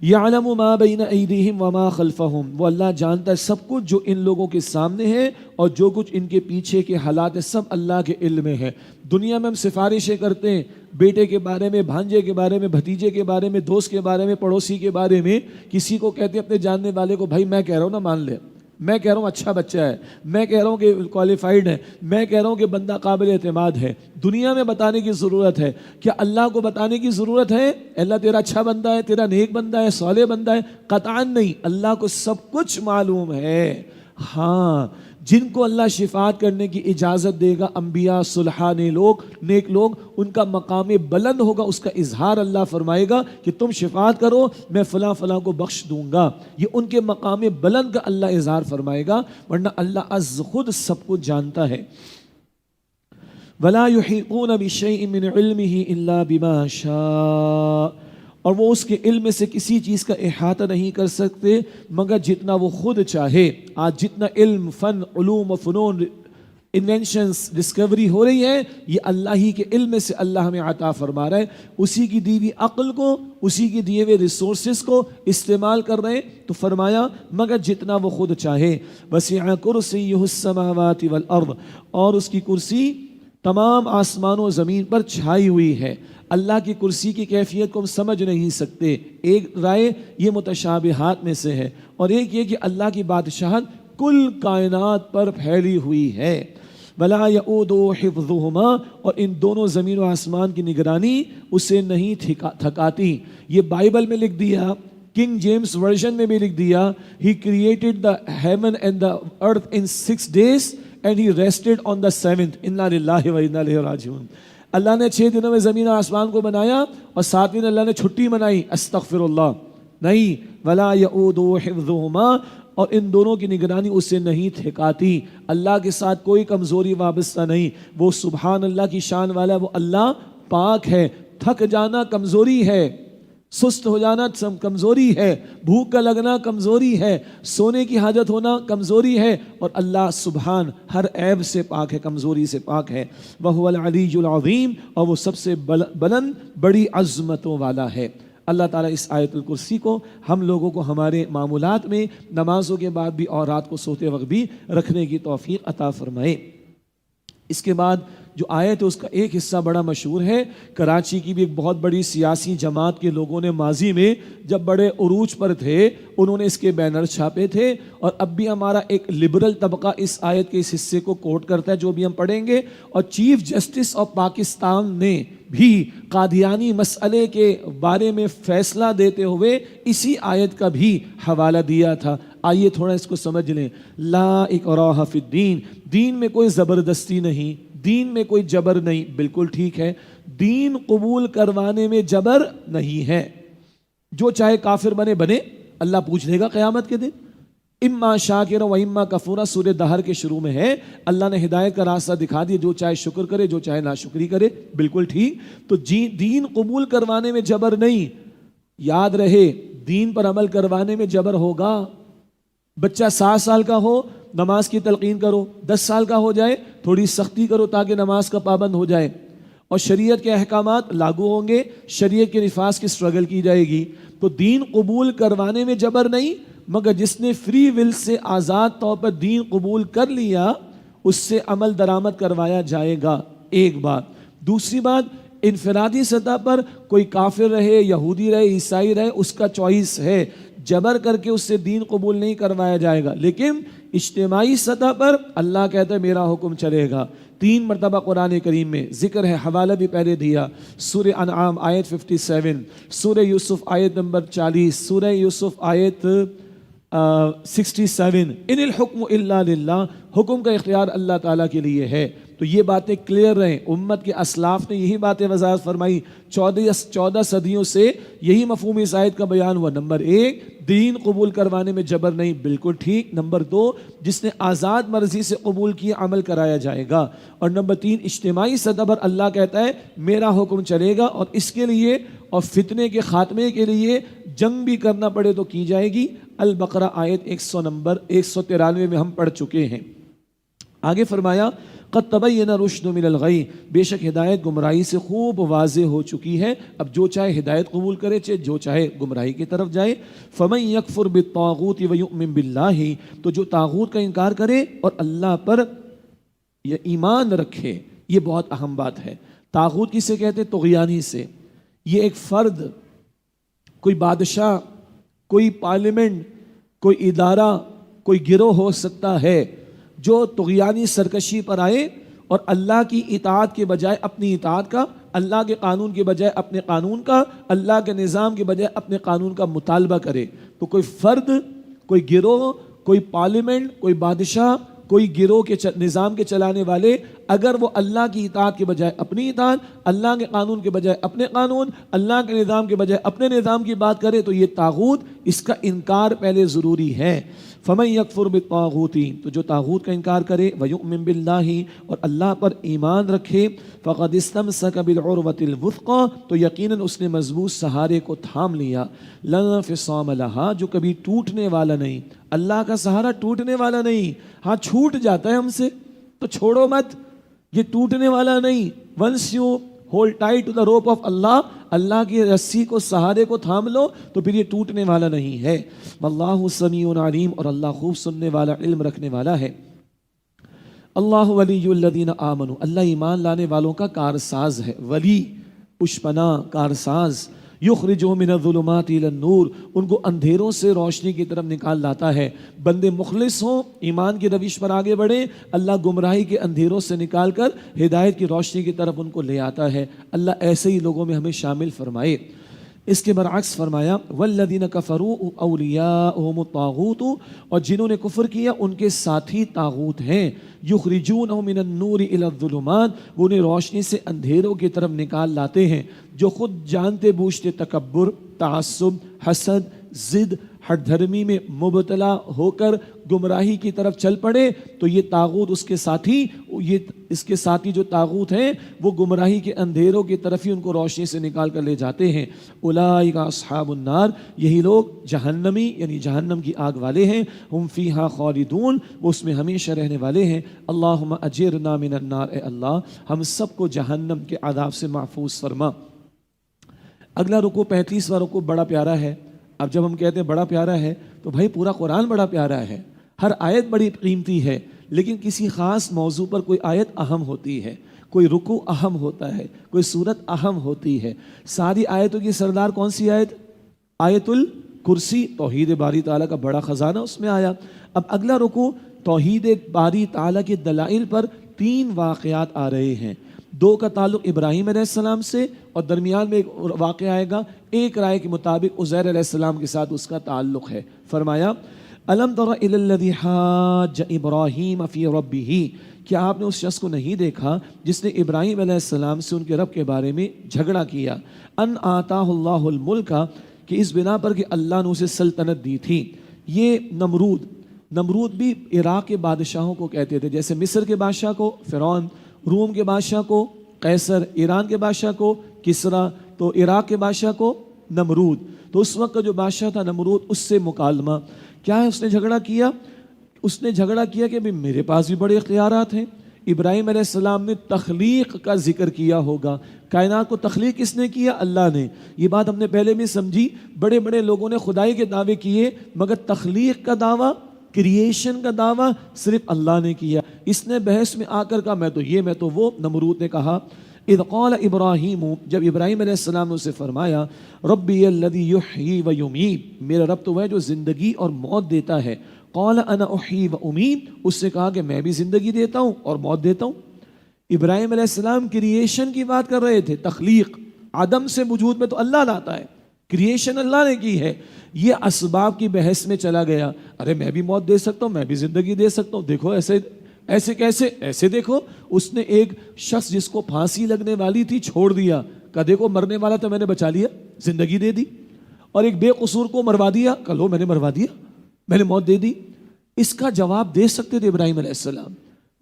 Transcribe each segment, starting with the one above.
یعلم ما بین ایدیہم وما خلفہم، وہ اللہ جانتا ہے سب کچھ جو ان لوگوں کے سامنے ہے اور جو کچھ ان کے پیچھے کے حالات ہے، سب اللہ کے علم میں ہے۔ دنیا میں ہم سفارشیں کرتے ہیں بیٹے کے بارے میں، بھانجے کے بارے میں، بھتیجے کے بارے میں، دوست کے بارے میں، پڑوسی کے بارے میں، کسی کو کہتے ہیں اپنے جاننے والے کو، بھائی میں کہہ رہا ہوں نا مان لے، میں کہہ رہا ہوں اچھا بچہ ہے، میں کہہ رہا ہوں کہ کوالیفائڈ ہے، میں کہہ رہا ہوں کہ بندہ قابل اعتماد ہے۔ دنیا میں بتانے کی ضرورت ہے، کیا اللہ کو بتانے کی ضرورت ہے اللہ تیرا اچھا بندہ ہے، تیرا نیک بندہ ہے، صالح بندہ ہے؟ قطعاً نہیں، اللہ کو سب کچھ معلوم ہے۔ ہاں، جن کو اللہ شفاعت کرنے کی اجازت دے گا، انبیاء، صلحاء، نیک لوگ، ان کا مقام بلند ہوگا، اس کا اظہار اللہ فرمائے گا کہ تم شفاعت کرو، میں فلاں فلاں کو بخش دوں گا۔ یہ ان کے مقام بلند کا اللہ اظہار فرمائے گا، ورنہ اللہ از خود سب کچھ جانتا ہے۔ وَلَا يُحِيطُونَ بِشَيْءٍ مِّنْ عِلْمِهِ إِلَّا بِمَا شَاءَ، اور وہ اس کے علم سے کسی چیز کا احاطہ نہیں کر سکتے مگر جتنا وہ خود چاہے۔ آج جتنا علم، فن، علوم و فنون، انوینشنز، ڈسکوری ہو رہی ہے، یہ اللہ ہی کے علم سے اللہ ہمیں عطا فرما رہا ہے۔ اسی کی دی ہوئی عقل کو، اسی کی دیے ہوئے ریسورسز کو استعمال کر رہے ہیں، تو فرمایا مگر جتنا وہ خود چاہے۔ وسع کرسیہ السماوات والارض، اور اس کی کرسی تمام آسمان و زمین پر چھائی ہوئی ہے۔ اللہ کی کرسی کی کیفیت کو ہم سمجھ نہیں سکتے، ایک رائے یہ متشابہات میں سے ہے، اور ایک یہ کہ اللہ کی بادشاہت کل کائنات پر پھیلی ہوئی ہے۔ وَلَا يَئُودُ حِفْظُهُمَا، اور ان دونوں زمین و آسمان کی نگرانی اسے نہیں تھکاتی۔ یہ بائبل میں لکھ دیا، کنگ جیمز ورژن میں بھی لکھ دیا، He created the heaven and the earth in 6 days and He rested on the 7th۔ اِنَّا لِلَّهِ وَإِنَّا إِلَيْهِ رَاجِعُونَ۔ اللہ نے 6 دنوں میں زمین و آسمان کو بنایا اور 7ویں دن اللہ نے چھٹی منائی، استغفر اللہ نہیں۔ وَلَا يَئُودُ حِفْظُهُمَا، اور ان دونوں کی نگرانی اسے نہیں تھکاتی۔ اللہ کے ساتھ کوئی کمزوری وابستہ نہیں، وہ سبحان اللہ کی شان والا ہے، وہ اللہ پاک ہے۔ تھک جانا کمزوری ہے، سست ہو جانا کمزوری ہے، بھوک کا لگنا کمزوری ہے، سونے کی حاجت ہونا کمزوری ہے، اور اللہ سبحان ہر عیب سے پاک ہے، کمزوری سے پاک ہے۔ وَهُوَ الْعَلِيُّ الْعَظِيمُ، اور وہ سب سے بلند بڑی عظمتوں والا ہے۔ اللہ تعالیٰ اس آیت الکرسی کو ہم لوگوں کو ہمارے معمولات میں نمازوں کے بعد بھی اور رات کو سوتے وقت بھی رکھنے کی توفیق عطا فرمائے۔ اس کے بعد جو آیت ہے اس کا ایک حصہ بڑا مشہور ہے۔ کراچی کی بھی ایک بہت بڑی سیاسی جماعت کے لوگوں نے ماضی میں جب بڑے عروج پر تھے انہوں نے اس کے بینر چھاپے تھے، اور اب بھی ہمارا ایک لبرل طبقہ اس آیت کے اس حصے کو کوٹ کرتا ہے جو بھی ہم پڑھیں گے، اور چیف جسٹس آف پاکستان نے بھی قادیانی مسئلے کے بارے میں فیصلہ دیتے ہوئے اسی آیت کا بھی حوالہ دیا تھا۔ آئیے تھوڑا اس کو سمجھ لیں۔ لا اکراہ فی الدین، دین میں کوئی زبردستی نہیں، دین میں کوئی جبر نہیں، بالکل ٹھیک ہے۔ دین قبول کروانے میں جبر نہیں ہے، جو چاہے کافر بنے، اللہ پوچھ لے گا قیامت کے دن۔ اما شاکر و اما کفورا، سورہ دہر کے شروع میں ہے، اللہ نے ہدایت کا راستہ دکھا دیا، جو چاہے شکر کرے، جو چاہے ناشکری کرے، بالکل ٹھیک۔ تو دین قبول کروانے میں جبر نہیں، یاد رہے دین پر عمل کروانے میں جبر ہوگا۔ بچہ 7 سال کا ہو نماز کی تلقین کرو، 10 سال کا ہو جائے تھوڑی سختی کرو تاکہ نماز کا پابند ہو جائے، اور شریعت کے احکامات لاگو ہوں گے، شریعت کے نفاذ کی سٹرگل کی جائے گی۔ تو دین قبول کروانے میں جبر نہیں، مگر جس نے فری ول سے آزاد طور پر دین قبول کر لیا اس سے عمل درآمد کروایا جائے گا، ایک بات۔ دوسری بات، انفرادی سطح پر کوئی کافر رہے، یہودی رہے، عیسائی رہے، اس کا چوائس ہے، جبر کر کے اس سے دین قبول نہیں کروایا جائے گا۔ لیکن اجتماعی سطح پر اللہ کہتا ہے میرا حکم چلے گا۔ 3 مرتبہ قرآن کریم میں ذکر ہے، حوالہ بھی پہلے دیا، سورہ انعام آیت 57، سورہ یوسف آیت نمبر 40، سورہ یوسف آیت 67، ان الحکم الا للہ، حکم کا اختیار اللہ تعالیٰ کے لیے ہے۔ تو یہ باتیں کلیئر رہیں، امت کے اسلاف نے یہی باتیں وضاحت فرمائی، 14 صدیوں سے یہی مفہوم اس آیت کا بیان ہوا۔ نمبر 1، دین قبول کروانے میں جبر نہیں، بالکل ٹھیک۔ نمبر 2، جس نے آزاد مرضی سے قبول کیا عمل کرایا جائے گا۔ اور نمبر 3، اجتماعی سطح پر اللہ کہتا ہے میرا حکم چلے گا، اور اس کے لیے اور فتنے کے خاتمے کے لیے جنگ بھی کرنا پڑے تو کی جائے گی۔ البقرہ آیت 193 میں ہم پڑھ چکے ہیں۔ آگے فرمایا قد تبین الرشد من الغی، بے شک ہدایت گمراہی سے خوب واضح ہو چکی ہے، اب جو چاہے ہدایت قبول کرے چاہے جو چاہے گمراہی کی طرف جائے۔ فمن یکفر بالطاغوت ویؤمن باللہ، تو جو طاغوت کا انکار کرے اور اللہ پر یہ ایمان رکھے، یہ بہت اہم بات ہے۔ طاغوت کسے کہتے ہیں؟ طغیانی سے۔ یہ ایک فرد، کوئی بادشاہ، کوئی پارلیمنٹ، کوئی ادارہ، کوئی گروہ ہو سکتا ہے جو طغیانی سرکشی پر آئے اور اللہ کی اطاعت کے بجائے اپنی اطاعت کا، اللہ کے قانون کے بجائے اپنے قانون کا، اللہ کے نظام کے بجائے اپنے قانون کا مطالبہ کرے۔ تو کوئی فرد، کوئی گروہ، کوئی پارلیمنٹ، کوئی بادشاہ، کوئی گروہ کے نظام کے چلانے والے، اگر وہ اللہ کی اطاعت کے بجائے اپنی اطاعت، اللہ کے قانون کے بجائے اپنے قانون، اللہ کے نظام کے بجائے اپنے نظام کی بات کرے تو یہ طاغوت، اس کا انکار پہلے ضروری ہے۔ فمن یکفر بالطاغوت، تو جو طاغوت کا انکار کرے، ویؤمن باللہ، اور اللہ پر ایمان رکھے، فقد استمسک بالعروۃ الوثقی، تو یقیناً اس نے مضبوط سہارے کو تھام لیا، لا انفصام لہا، جو کبھی ٹوٹنے والا نہیں۔ اللہ کا سہارا ٹوٹنے والا نہیں، ہاں چھوٹ جاتا ہے ہم سے تو چھوڑو مت، یہ ٹوٹنے والا نہیں۔ Once you hold tight to the rope of اللہ، اللہ کی رسی کو، سہارے کو تھام لو تو پھر یہ ٹوٹنے والا نہیں ہے۔ واللہ سمیع علیم، اور اللہ خوب سننے والا، علم رکھنے والا ہے۔ اللہ ولی الذین آمنوا، اللہ ایمان لانے والوں کا کارساز ہے، ولی، پشپناہ، کارساز۔ یخرجہم من الظلمات الی النور، ان کو اندھیروں سے روشنی کی طرف نکال لاتا ہے۔ بندے مخلص ہوں، ایمان کی روش پر آگے بڑھیں، اللہ گمراہی کے اندھیروں سے نکال کر ہدایت کی روشنی کی طرف ان کو لے آتا ہے۔ اللہ ایسے ہی لوگوں میں ہمیں شامل فرمائے۔ اس کے برعکس فرمایا والذین کفروا اولیاءہم الطاغوت، اور جنہوں نے کفر کیا ان کے ساتھی طاغوت ہیں۔ یخرجونہم من النور الی الظلمات، وہ انہیں روشنی سے اندھیروں کی طرف نکال لاتے ہیں۔ جو خود جانتے بوجھتے تکبر، تعصب، حسد، ضد، ہٹ دھرمی میں مبتلا ہو کر گمراہی کی طرف چل پڑے تو یہ طاغوت، اس کے ساتھی جو طاغوت ہیں وہ گمراہی کے اندھیروں کی طرف ہی ان کو روشنی سے نکال کر لے جاتے ہیں۔ اولئک اصحاب النار، یہی لوگ جہنمی یعنی جہنم کی آگ والے ہیں۔ ہم فیہا خالدون، وہ اس میں ہمیشہ رہنے والے ہیں۔ اللہم اجرنا من النار، اے اللہ ہم سب کو جہنم کے عذاب سے محفوظ فرما۔ اگلا رکوع 35واں رکوع بڑا پیارا ہے۔ اب جب ہم کہتے ہیں بڑا پیارا ہے تو بھائی پورا قرآن بڑا پیارا ہے، ہر آیت بڑی قیمتی ہے، لیکن کسی خاص موضوع پر کوئی آیت اہم ہوتی ہے، کوئی رکوع اہم ہوتا ہے، کوئی سورت اہم ہوتی ہے۔ ساری آیتوں کی سردار کون سی آیت؟ آیت الکرسی، توحید باری تعالیٰ کا بڑا خزانہ اس میں آیا۔ اب اگلا رکوع توحید باری تعالیٰ کے دلائل پر 3 واقعات آ رہے ہیں۔ 2 کا تعلق ابراہیم علیہ السلام سے اور درمیان میں ایک واقعہ آئے گا، ایک رائے کے مطابق عزیر علیہ السلام کے ساتھ اس کا تعلق ہے۔ فرمایا الم تر الی الذی حاج ابراہیم فی ربہ، کیا آپ نے اس شخص کو نہیں دیکھا جس نے ابراہیم علیہ السلام سے ان کے رب کے بارے میں جھگڑا کیا؟ ان آتاہ اللہ الملک، کہ اس بنا پر کہ اللہ نے اسے سلطنت دی تھی۔ یہ نمرود بھی عراق کے بادشاہوں کو کہتے تھے، جیسے مصر کے بادشاہ کو فرعون، روم کے بادشاہ کو قیصر، ایران کے بادشاہ کو کسرا، تو عراق کے بادشاہ کو نمرود۔ تو اس وقت کا جو بادشاہ تھا نمرود، اس سے مکالمہ کیا ہے؟ اس نے جھگڑا کیا کہ بھی میرے پاس بھی بڑے اختیارات ہیں۔ ابراہیم علیہ السلام نے تخلیق کا ذکر کیا ہوگا، کائنات کو تخلیق کس نے کیا؟ اللہ نے۔ یہ بات ہم نے پہلے بھی سمجھی، بڑے بڑے لوگوں نے خدائی کے دعوے کیے مگر تخلیق کا دعویٰ، کریشن کا دعویٰ صرف اللہ نے کیا۔ اس نے بحث میں آ کر کہا میں تو یہ، میں تو وہ۔ نمرود نے کہا اذ قال ابراہیم، جب ابراہیم علیہ السلام نے اسے فرمایا ربی الذی یحیی و یمیت، میرا رب تو وہ ہے جو زندگی اور موت دیتا ہے۔ قال انا احیی و امیت، اس سے کہا کہ میں بھی زندگی دیتا ہوں اور موت دیتا ہوں۔ ابراہیم علیہ السلام کریشن کی بات کر رہے تھے، تخلیق، عدم سے وجود میں تو اللہ لاتا ہے، کریشن اللہ نے کی ہے۔ یہ اسباب کی بحث میں چلا گیا، ارے میں بھی موت دے سکتا ہوں، میں بھی زندگی دے سکتا ہوں، دیکھو ایسے کیسے؟ ایسے دیکھو، اس نے ایک شخص جس کو پھانسی لگنے والی تھی چھوڑ دیا، کہا دیکھو مرنے والا تھا میں نے بچا لیا، زندگی دے دی۔ اور ایک بے قصور کو مروا دیا، کہا لو میں نے مروا دیا، میں نے موت دے دی۔ اس کا جواب دے سکتے تھے ابراہیم علیہ السلام،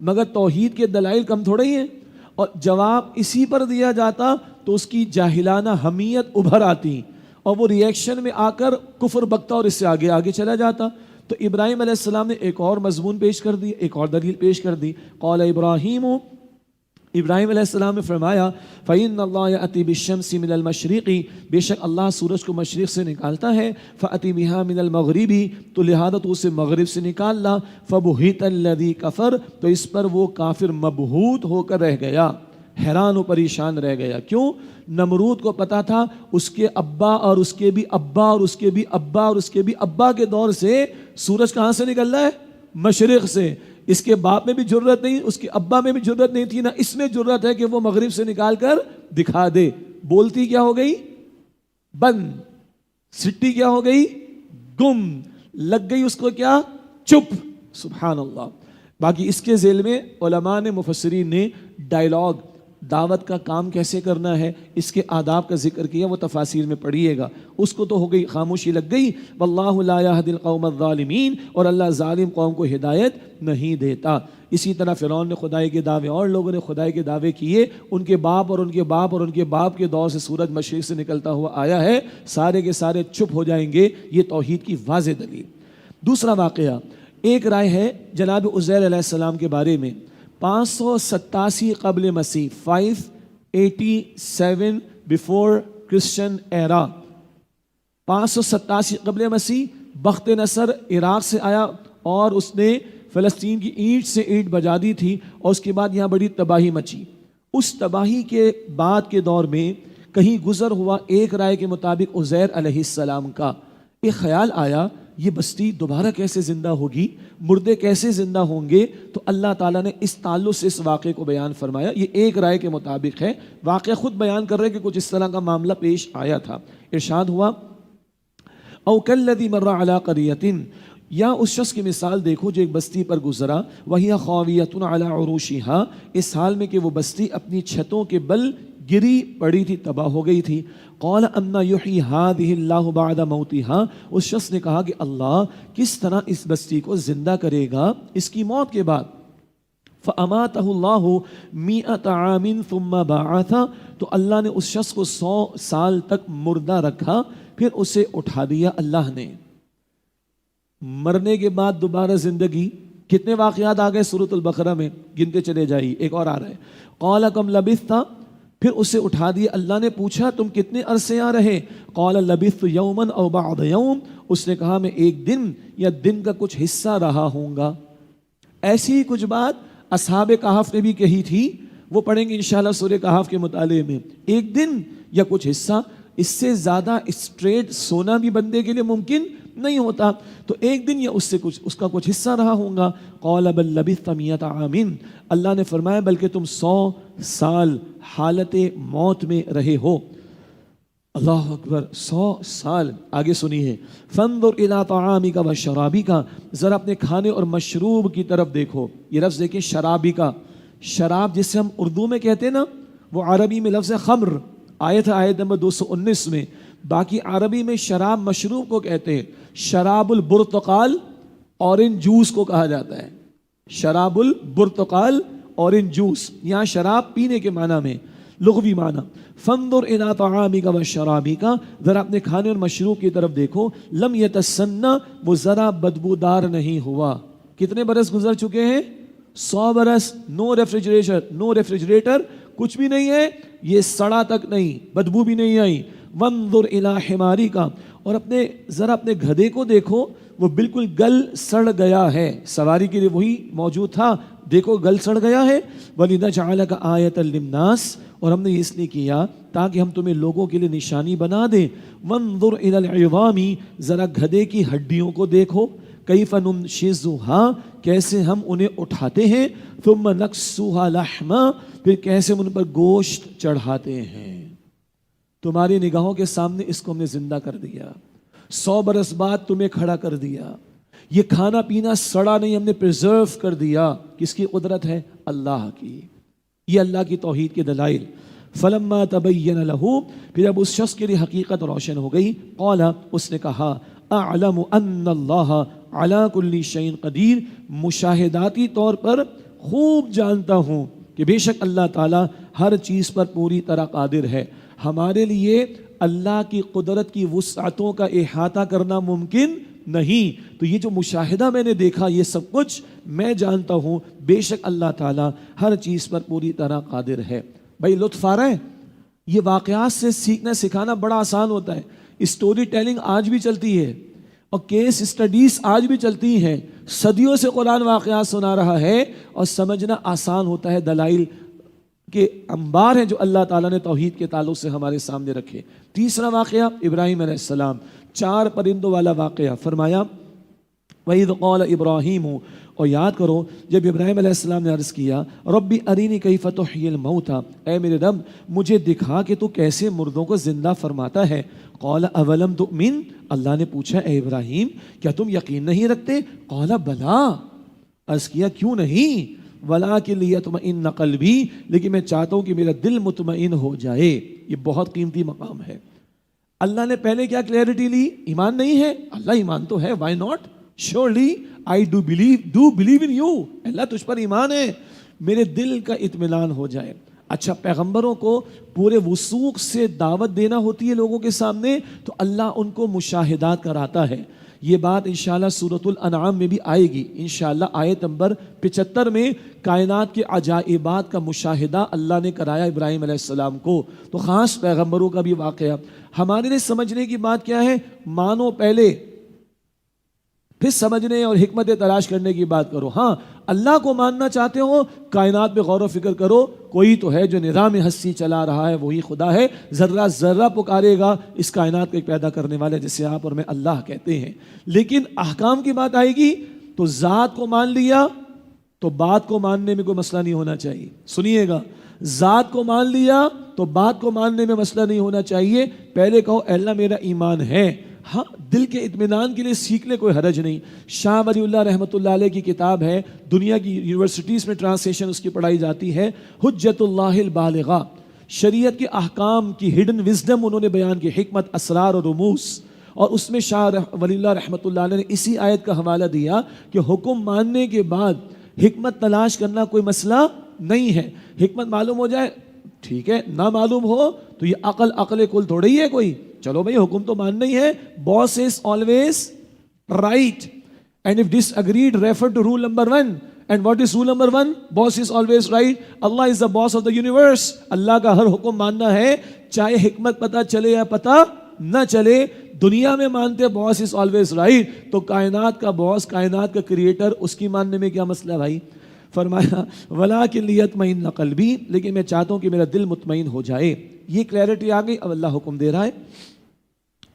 مگر توحید کے دلائل کم تھوڑے ہی ہیں، اور جواب اسی پر دیا جاتا تو اس کی جاہلانہ حمیت ابھر آتی اور وہ ریئیکشن میں آ کر کفر بکتا اور اس سے آگے چلا جاتا۔ تو ابراہیم علیہ السلام نے ایک اور مضمون پیش کر دی، ایک اور دلیل پیش کر دی. قال ابراہیم، ابراہیم علیہ السلام نے فرمایا فَإِنَّ اللَّهَ يَأْتِي بِالشَّمْسِ مِنَ الْمَشْرِقِ، بے شک اللہ سورج کو مشرق سے نکالتا ہے. فَأَتِي بِهَا مِنَ الْمَغْرِبِ، تو لہذا تو اسے مغرب سے نکال لا. فَبُهِتَ الَّذِي كَفَرَ، تو اس پر وہ کافر مبہوت ہو کر رہ گیا، حیران و پریشان رہ گیا. کیوں؟ نمرود کو پتا تھا اس کے ابا اور اس کے بھی ابا اور اس کے بھی ابا اور اس کے بھی ابا کے دور سے سورج کہاں سے نکل رہا ہے؟ مشرق سے. اس کے باپ میں بھی جرت نہیں، اس کے ابا میں بھی جرت نہیں تھی، نہ اس میں جرت ہے کہ وہ مغرب سے نکال کر دکھا دے. بولتی کیا ہو گئی؟ بند. سٹی کیا ہو گئی؟ گم. لگ گئی اس کو کیا؟ چپ. سبحان اللہ. باقی اس کے ذیل میں علماء نے، مفسرین نے ڈائلاگ، دعوت کا کام کیسے کرنا ہے، اس کے آداب کا ذکر کیا، وہ تفاسیر میں پڑھیے گا. اس کو تو ہو گئی، خاموشی لگ گئی. واللہ لا یہدی القوم الظالمین، اور اللہ ظالم قوم کو ہدایت نہیں دیتا. اسی طرح فرعون نے خدائی کے دعوے، اور لوگوں نے خدائی کے دعوے کیے. ان کے باپ اور ان کے باپ اور ان کے باپ کے دور سے سورج مشرق سے نکلتا ہوا آیا ہے. سارے کے سارے چپ ہو جائیں گے. یہ توحید کی واضح دلیل. دوسرا واقعہ، ایک رائے ہے جناب عزیر علیہ السلام کے بارے میں. 587 قبل مسیح، 587 بیفور کرسچن ایرا. 587 قبل مسیح بخت نصر عراق سے آیا اور اس نے فلسطین کی اینٹ سے اینٹ بجا دی تھی، اور اس کے بعد یہاں بڑی تباہی مچی. اس تباہی کے بعد کے دور میں کہیں گزر ہوا، ایک رائے کے مطابق عزیر علیہ السلام کا ایک خیال آیا، یہ بستی دوبارہ کیسے زندہ ہوگی، مردے کیسے زندہ ہوں گے. تو اللہ تعالیٰ نے اس تعلق سے اس واقعے کو بیان فرمایا. یہ ایک رائے کے مطابق ہے، واقعہ خود بیان کر رہے کہ کچھ اس طرح کا معاملہ پیش آیا تھا. ارشاد ہوا او کالذی مر علی قریۃ، یا اس شخص کی مثال دیکھو جو ایک بستی پر گزرا، وہی خاویۃ علی عروشہا، اس حال میں کہ وہ بستی اپنی چھتوں کے بل گری پڑی تھی، تباہ ہو گئی تھی. قال انا یحیی ہذہ اللہ بعد موتہا، اس شخص نے کہا کہ اللہ کس طرح اس بستی کو زندہ کرے گا اس کی موت کے بعد. فاماتہ اللہ 100 عام ثم بعثہ، تو اللہ نے اس شخص کو 100 سال تک مردہ رکھا، پھر اسے اٹھا دیا اللہ نے. مرنے کے بعد دوبارہ زندگی. کتنے واقعات آ گئے سورۃ البقرہ میں، گنتے چلے جائیے. ایک اور آ رہا ہے، قال کم لبثت، پھر اسے اٹھا دیا. اللہ نے پوچھا تم کتنے عرصے یہاں رہے؟ قال لبثت یوما او بعض یوم، اس نے کہا میں ایک دن یا دن کا کچھ حصہ رہا ہوں گا. ایسی ہی کچھ بات اصحاب کہف نے بھی کہی تھی، وہ پڑھیں گے انشاءاللہ سورہ کہف کے مطالعے میں. ایک دن یا کچھ حصہ، اس سے زیادہ اسٹریٹ سونا بھی بندے کے لیے ممکن نہیں ہوتا. تو ایک دن یا اس سے کچھ، اس کا کچھ حصہ رہا ہوں گا. قال بل لبثت 100 عام، اللہ نے فرمایا بلکہ تم 100 سال حالت موت میں رہے ہو. اللہ اکبر، 100 سال. آگے سنیے، فانظر الی طعامک و شرابک، ذرا اپنے کھانے اور مشروب کی طرف دیکھو. یہ لفظ دیکھیں، شرابک، شراب جسے ہم اردو میں کہتے ہیں نا، وہ عربی میں لفظ خمر. آیت نمبر 219 میں. باقی عربی میں شراب مشروب کو کہتے ہیں. شراب البرتقال اورنج جوس کو کہا جاتا ہے. شراب البرتقال اورنج جوس، یہاں شراب پینے کے معنی میں، لغوی معنی. فانظر الی طعامک و شرابک، ذرا اپنے کھانے اور مشروب کی طرف دیکھو. لم یتسنى، وہ ذرا بدبودار نہیں ہوا. کتنے برس گزر چکے ہیں؟ 100 برس. نو ریفریجریٹر کچھ بھی نہیں ہے، یہ سڑا تک نہیں، بدبو بھی نہیں آئی. وانظر الی حمارک، اور ذرا اپنے گدھے کو دیکھو، وہ بالکل گل سڑ گیا ہے. سواری کے لیے وہی موجود تھا، دیکھو گل سڑ گیا ہے. وَلِنَجْعَلَكَ آیَةً لِلنَّاسِ، اور ہم نے اس لیے کیا تاکہ ہم تمہیں لوگوں کے لیے نشانی بنا دیں. وَانظُرْ إِلَى الْعِظَامِ، ذرا گدھے کی ہڈیوں کو دیکھو. کیف ننشزها، کیسے ہم انہیں اٹھاتے ہیں. ثم نکسوها لحما، پھر کیسے ہم ان پر گوشت چڑھاتے ہیں. تمہاری نگاہوں کے سامنے اس کو ہم نے زندہ کر دیا. 100 برس بعد تمہیں کھڑا کر دیا. یہ کھانا پینا سڑا نہیں، ہم نے پریزرو کر دیا. کس کی قدرت ہے؟ اللہ کی. یہ اللہ کی توحید کے دلائل. فلما تبین لہ، پھر اب اس شخص کے لیے حقیقت روشن ہو گئی. قال، اس نے کہا، اعلم ان اللہ علی کل شیء قدیر، مشاہداتی طور پر خوب جانتا ہوں کہ بے شک اللہ تعالی ہر چیز پر پوری طرح قادر ہے. ہمارے لیے اللہ کی قدرت کی وسعتوں کا احاطہ کرنا ممکن نہیں. تو یہ جو مشاہدہ میں نے دیکھا یہ سب کچھ میں جانتا ہوں بے شک اللہ تعالیٰ ہر چیز پر پوری طرح قادر ہے. بھائی لطف آ رہا ہے؟ یہ واقعات سے سیکھنا سکھانا بڑا آسان ہوتا ہے. اسٹوری ٹیلنگ آج بھی چلتی ہے اور کیس اسٹڈیز آج بھی چلتی ہیں. صدیوں سے قرآن واقعات سنا رہا ہے اور سمجھنا آسان ہوتا ہے. دلائل کے انبار ہیں جو اللہ تعالیٰ نے توحید کے تعلق سے ہمارے سامنے رکھے. تیسرا واقعہ ابراہیم علیہ السلام، 4 پرندوں والا واقعہ. فرمایا وَإِذْ قَالَ إِبْرَاهِيمُ، اور یاد کرو جب ابراہیم علیہ السلام نے عرض کیا ربی ارینی کیف تحیی الموتى، اے میرے رب مجھے دکھا کہ تو کیسے مردوں کو زندہ فرماتا ہے. قال اولم تؤمن، اللہ نے پوچھا اے ابراہیم کیا تم یقین نہیں رکھتے؟ قال بلا، عرض کیا کیوں نہیں؟ ولکن لیطمئن قلبی، لیکن میں چاہتا ہوں کہ میرا دل مطمئن ہو جائے. یہ بہت قیمتی مقام ہے. اللہ نے پہلے کیا کلیئرٹی لی؟ ایمان نہیں ہے؟ اللہ ایمان تو ہے، why not, surely I do believe in you، اللہ تجھ پر ایمان ہے، میرے دل کا اطمینان ہو جائے. اچھا، پیغمبروں کو پورے وثوق سے دعوت دینا ہوتی ہے لوگوں کے سامنے تو اللہ ان کو مشاہدات کراتا ہے. یہ بات انشاءاللہ سورۃ الانعام میں بھی آئے گی. انشاءاللہ آیت نمبر 75 میں کائنات کے عجائبات کا مشاہدہ اللہ نے کرایا ابراہیم علیہ السلام کو. تو خاص پیغمبروں کا بھی واقعہ. ہمارے لیے سمجھنے کی بات کیا ہے؟ مانو پہلے، پھر سمجھنے اور حکمت تلاش کرنے کی بات کرو. ہاں اللہ کو ماننا چاہتے ہو، کائنات پہ غور و فکر کرو. کوئی تو ہے جو نظام ہستی چلا رہا ہے، وہی خدا ہے. ذرہ ذرہ پکارے گا اس کائنات کو ایک پیدا کرنے والے جسے آپ اور میں اللہ کہتے ہیں. لیکن احکام کی بات آئے گی تو ذات کو مان لیا تو بات کو ماننے میں کوئی مسئلہ نہیں ہونا چاہیے. سنیے گا، ذات کو مان لیا تو بات کو ماننے میں مسئلہ نہیں ہونا چاہیے. پہلے کہو اے اللہ میرا ایمان ہے. ہاں دل کے اطمینان کے لیے سیکھ لے، کوئی حرج نہیں. شاہ ولی اللہ رحمۃ اللہ علیہ کی کتاب ہے، دنیا کی یونیورسٹیز میں ٹرانسلیشن اس کی پڑھائی جاتی ہے، حجت اللہ البالغہ. شریعت کے احکام کی ہڈن وزڈم انہوں نے بیان کی، حکمت، اسرار اور رموز. اور اس میں شاہ ولی اللہ رحمۃ اللہ علیہ نے اسی آیت کا حوالہ دیا کہ حکم ماننے کے بعد حکمت تلاش کرنا کوئی مسئلہ نہیں ہے. حکمت معلوم ہو جائے ٹھیک ہے، نہ معلوم ہو تو یہ عقل کل تھوڑی ہے کوئی. چلو بھئی حکم تو ماننا ہی ہے. Boss is always right and if disagree refer to roll number 1. And what is roll number 1؟ Boss is always right. Allah is the boss of the universe. Allah کا ہر حکم ماننا ہے چاہے حکمت پتہ چلے یا پتہ نہ چلے. دنیا میں مانتے باس از آلویز رائٹ، تو کائنات کا باس، کائنات کا کریٹر، اس کی ماننے میں کیا مسئلہ ہے بھائی؟ فرمایا وَلَٰكِن لِيَطْمَئِنَّ قَلْبِي، لیکن میں چاہتا ہوں کہ میرا دل مطمئن ہو جائے. یہ کلیئرٹی آ گئی. اب اللہ حکم دے رہا ہے.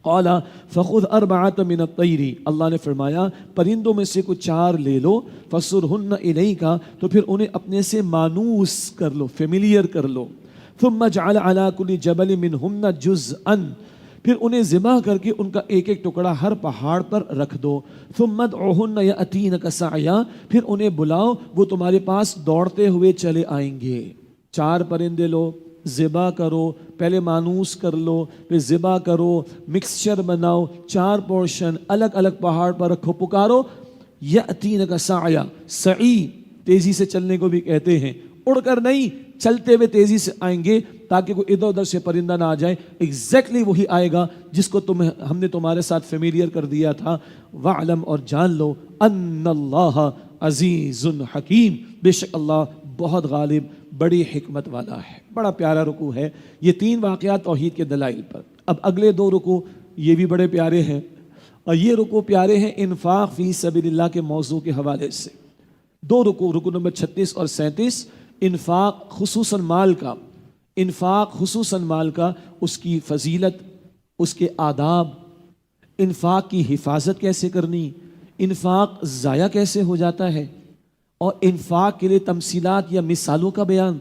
قال فخذ اربعۃ من الطیر، اللہ نے فرمایا پرندوں میں سے کچھ 4 لے لو. فصرہن الیک، تو پھر انہیں اپنے سے مانوس کر لو، فیملیئر کر لو. ثم اجعل علی کل جبل منہن جزءا، پھر انہیں ذبح کر کے ان کا ایک ایک ٹکڑا ہر پہاڑ پر رکھ دو. ثم ادعوہن یأتینک سعیا، پھر انہیں بلاؤ وہ تمہارے پاس دوڑتے ہوئے چلے آئیں گے. 4 پرندے لو، ذبح کرو، پہلے مانوس کر لو، پھر ذبح کرو، مکسچر بناؤ، 4 پورشن الگ الگ پہاڑ پر رکھو، پکارو. یأتینک سعیا، سعی تیزی سے چلنے کو بھی کہتے ہیں، اڑ کر نہیں، چلتے ہوئے تیزی سے آئیں گے تاکہ کوئی ادھر ادھر سے پرندہ نہ آ جائے. ایگزیکٹلی وہی آئے گا جس کو ہم نے تمہارے ساتھ فیملیئر کر دیا تھا. وَعْلَمْ، اور جان لو، ان اللہ عزیز حکیم، بے شک اللہ بہت غالب، بڑی حکمت والا ہے. بڑا پیارا رکوع ہے. یہ 3 واقعات توحید کے دلائل پر. اب اگلے 2 رکوع یہ بھی بڑے پیارے ہیں، اور یہ رکوع پیارے ہیں انفاق فی سبیل اللہ کے موضوع کے حوالے سے. 2 رکوع، رکوع نمبر 36 اور 37، انفاق خصوصاً مال کا، انفاق خصوصاً مال کا، اس کی فضیلت، اس کے آداب، انفاق کی حفاظت کیسے کرنی، انفاق ضائع کیسے ہو جاتا ہے، اور انفاق کے لیے تمثیلات یا مثالوں کا بیان،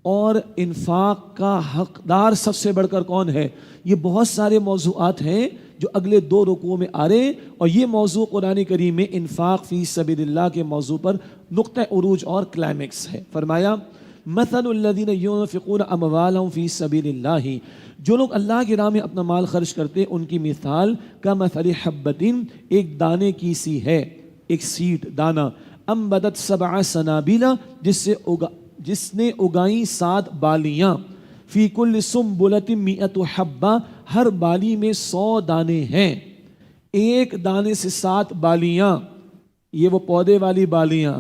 اور انفاق کا حقدار سب سے بڑھ کر کون ہے. یہ بہت سارے موضوعات ہیں جو اگلے 2 رکوعوں میں آ رہے ہیں، اور یہ موضوع قرآن کریم میں انفاق فی سبیل اللہ کے موضوع پر نقطہ عروج اور کلائمیکس ہے. فرمایا مثل الذین ينفقون اموالهم فی سبیل اللہ، جو لوگ اللہ کی راہ میں اپنا مال خرچ کرتے ان کی مثال کا مثل حبۃ، ایک دانے کی سی ہے، ایک سیڈ، دانہ، انبتت 7 سنابل، جس نے اگائیں 7 بالیاں، فی کل سنبلۃ 100 حبہ، ہر بالی میں 100 دانے ہیں. ایک دانے سے 7 بالیاں، یہ وہ پودے والی بالیاں،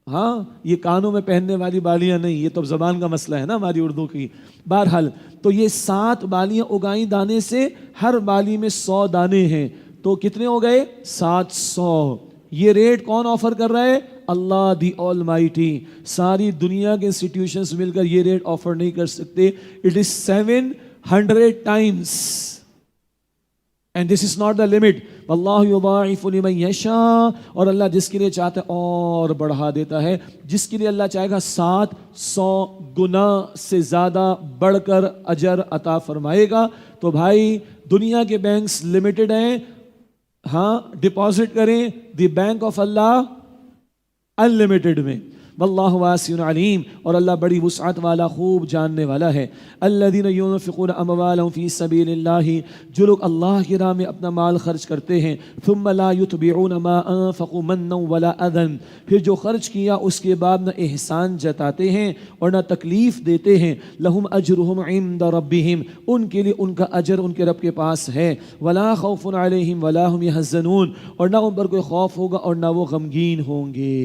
ہاں یہ کانوں میں پہننے والی بالیاں نہیں، یہ تو زبان کا مسئلہ ہے نا ہماری اردو کی. بہرحال تو یہ 7 بالیاں اگائیں دانے سے، ہر بالی میں 100 دانے ہیں، تو کتنے ہو گئے؟ 700. یہ ریٹ کون آفر کر رہا ہے؟ اللہ دی آل مائٹی. ساری دنیا کے انسٹیٹیوشنز مل کر یہ ریٹ آفر نہیں کر سکتے. It is 700 Times. And this is not the limit. واللہ یضاعف لمن یشاء، اور اللہ جس کے لیے چاہتا ہے اور بڑھا دیتا ہے. جس کے لیے اللہ چاہے گا 700 گنا سے زیادہ بڑھ کر اجر عطا فرمائے گا. تو بھائی دنیا کے بینکس لمیٹڈ ہیں، ہاں ڈپازٹ کریں the bank of Allah unlimited میں. واللہ واسع علیم، اور اللہ بڑی وسعت والا خوب جاننے والا ہے. الذین ينفقون اموالهم فی سبیل اللہ، جو لوگ اللہ کی راہ میں اپنا مال خرچ کرتے ہیں. ثم لا يتبعون ما انفقوا منا ولا اذى، پھر جو خرچ کیا اس کے بعد نہ احسان جتاتے ہیں اور نہ تکلیف دیتے ہیں. لهم اجرهم عند ربهم، ان کے لیے ان کا اجر ان کے رب کے پاس ہے. ولا خوف علیہم ولا هم يحزنون، اور نہ ان پر کوئی خوف ہوگا اور نہ وہ غمگین ہوں گے.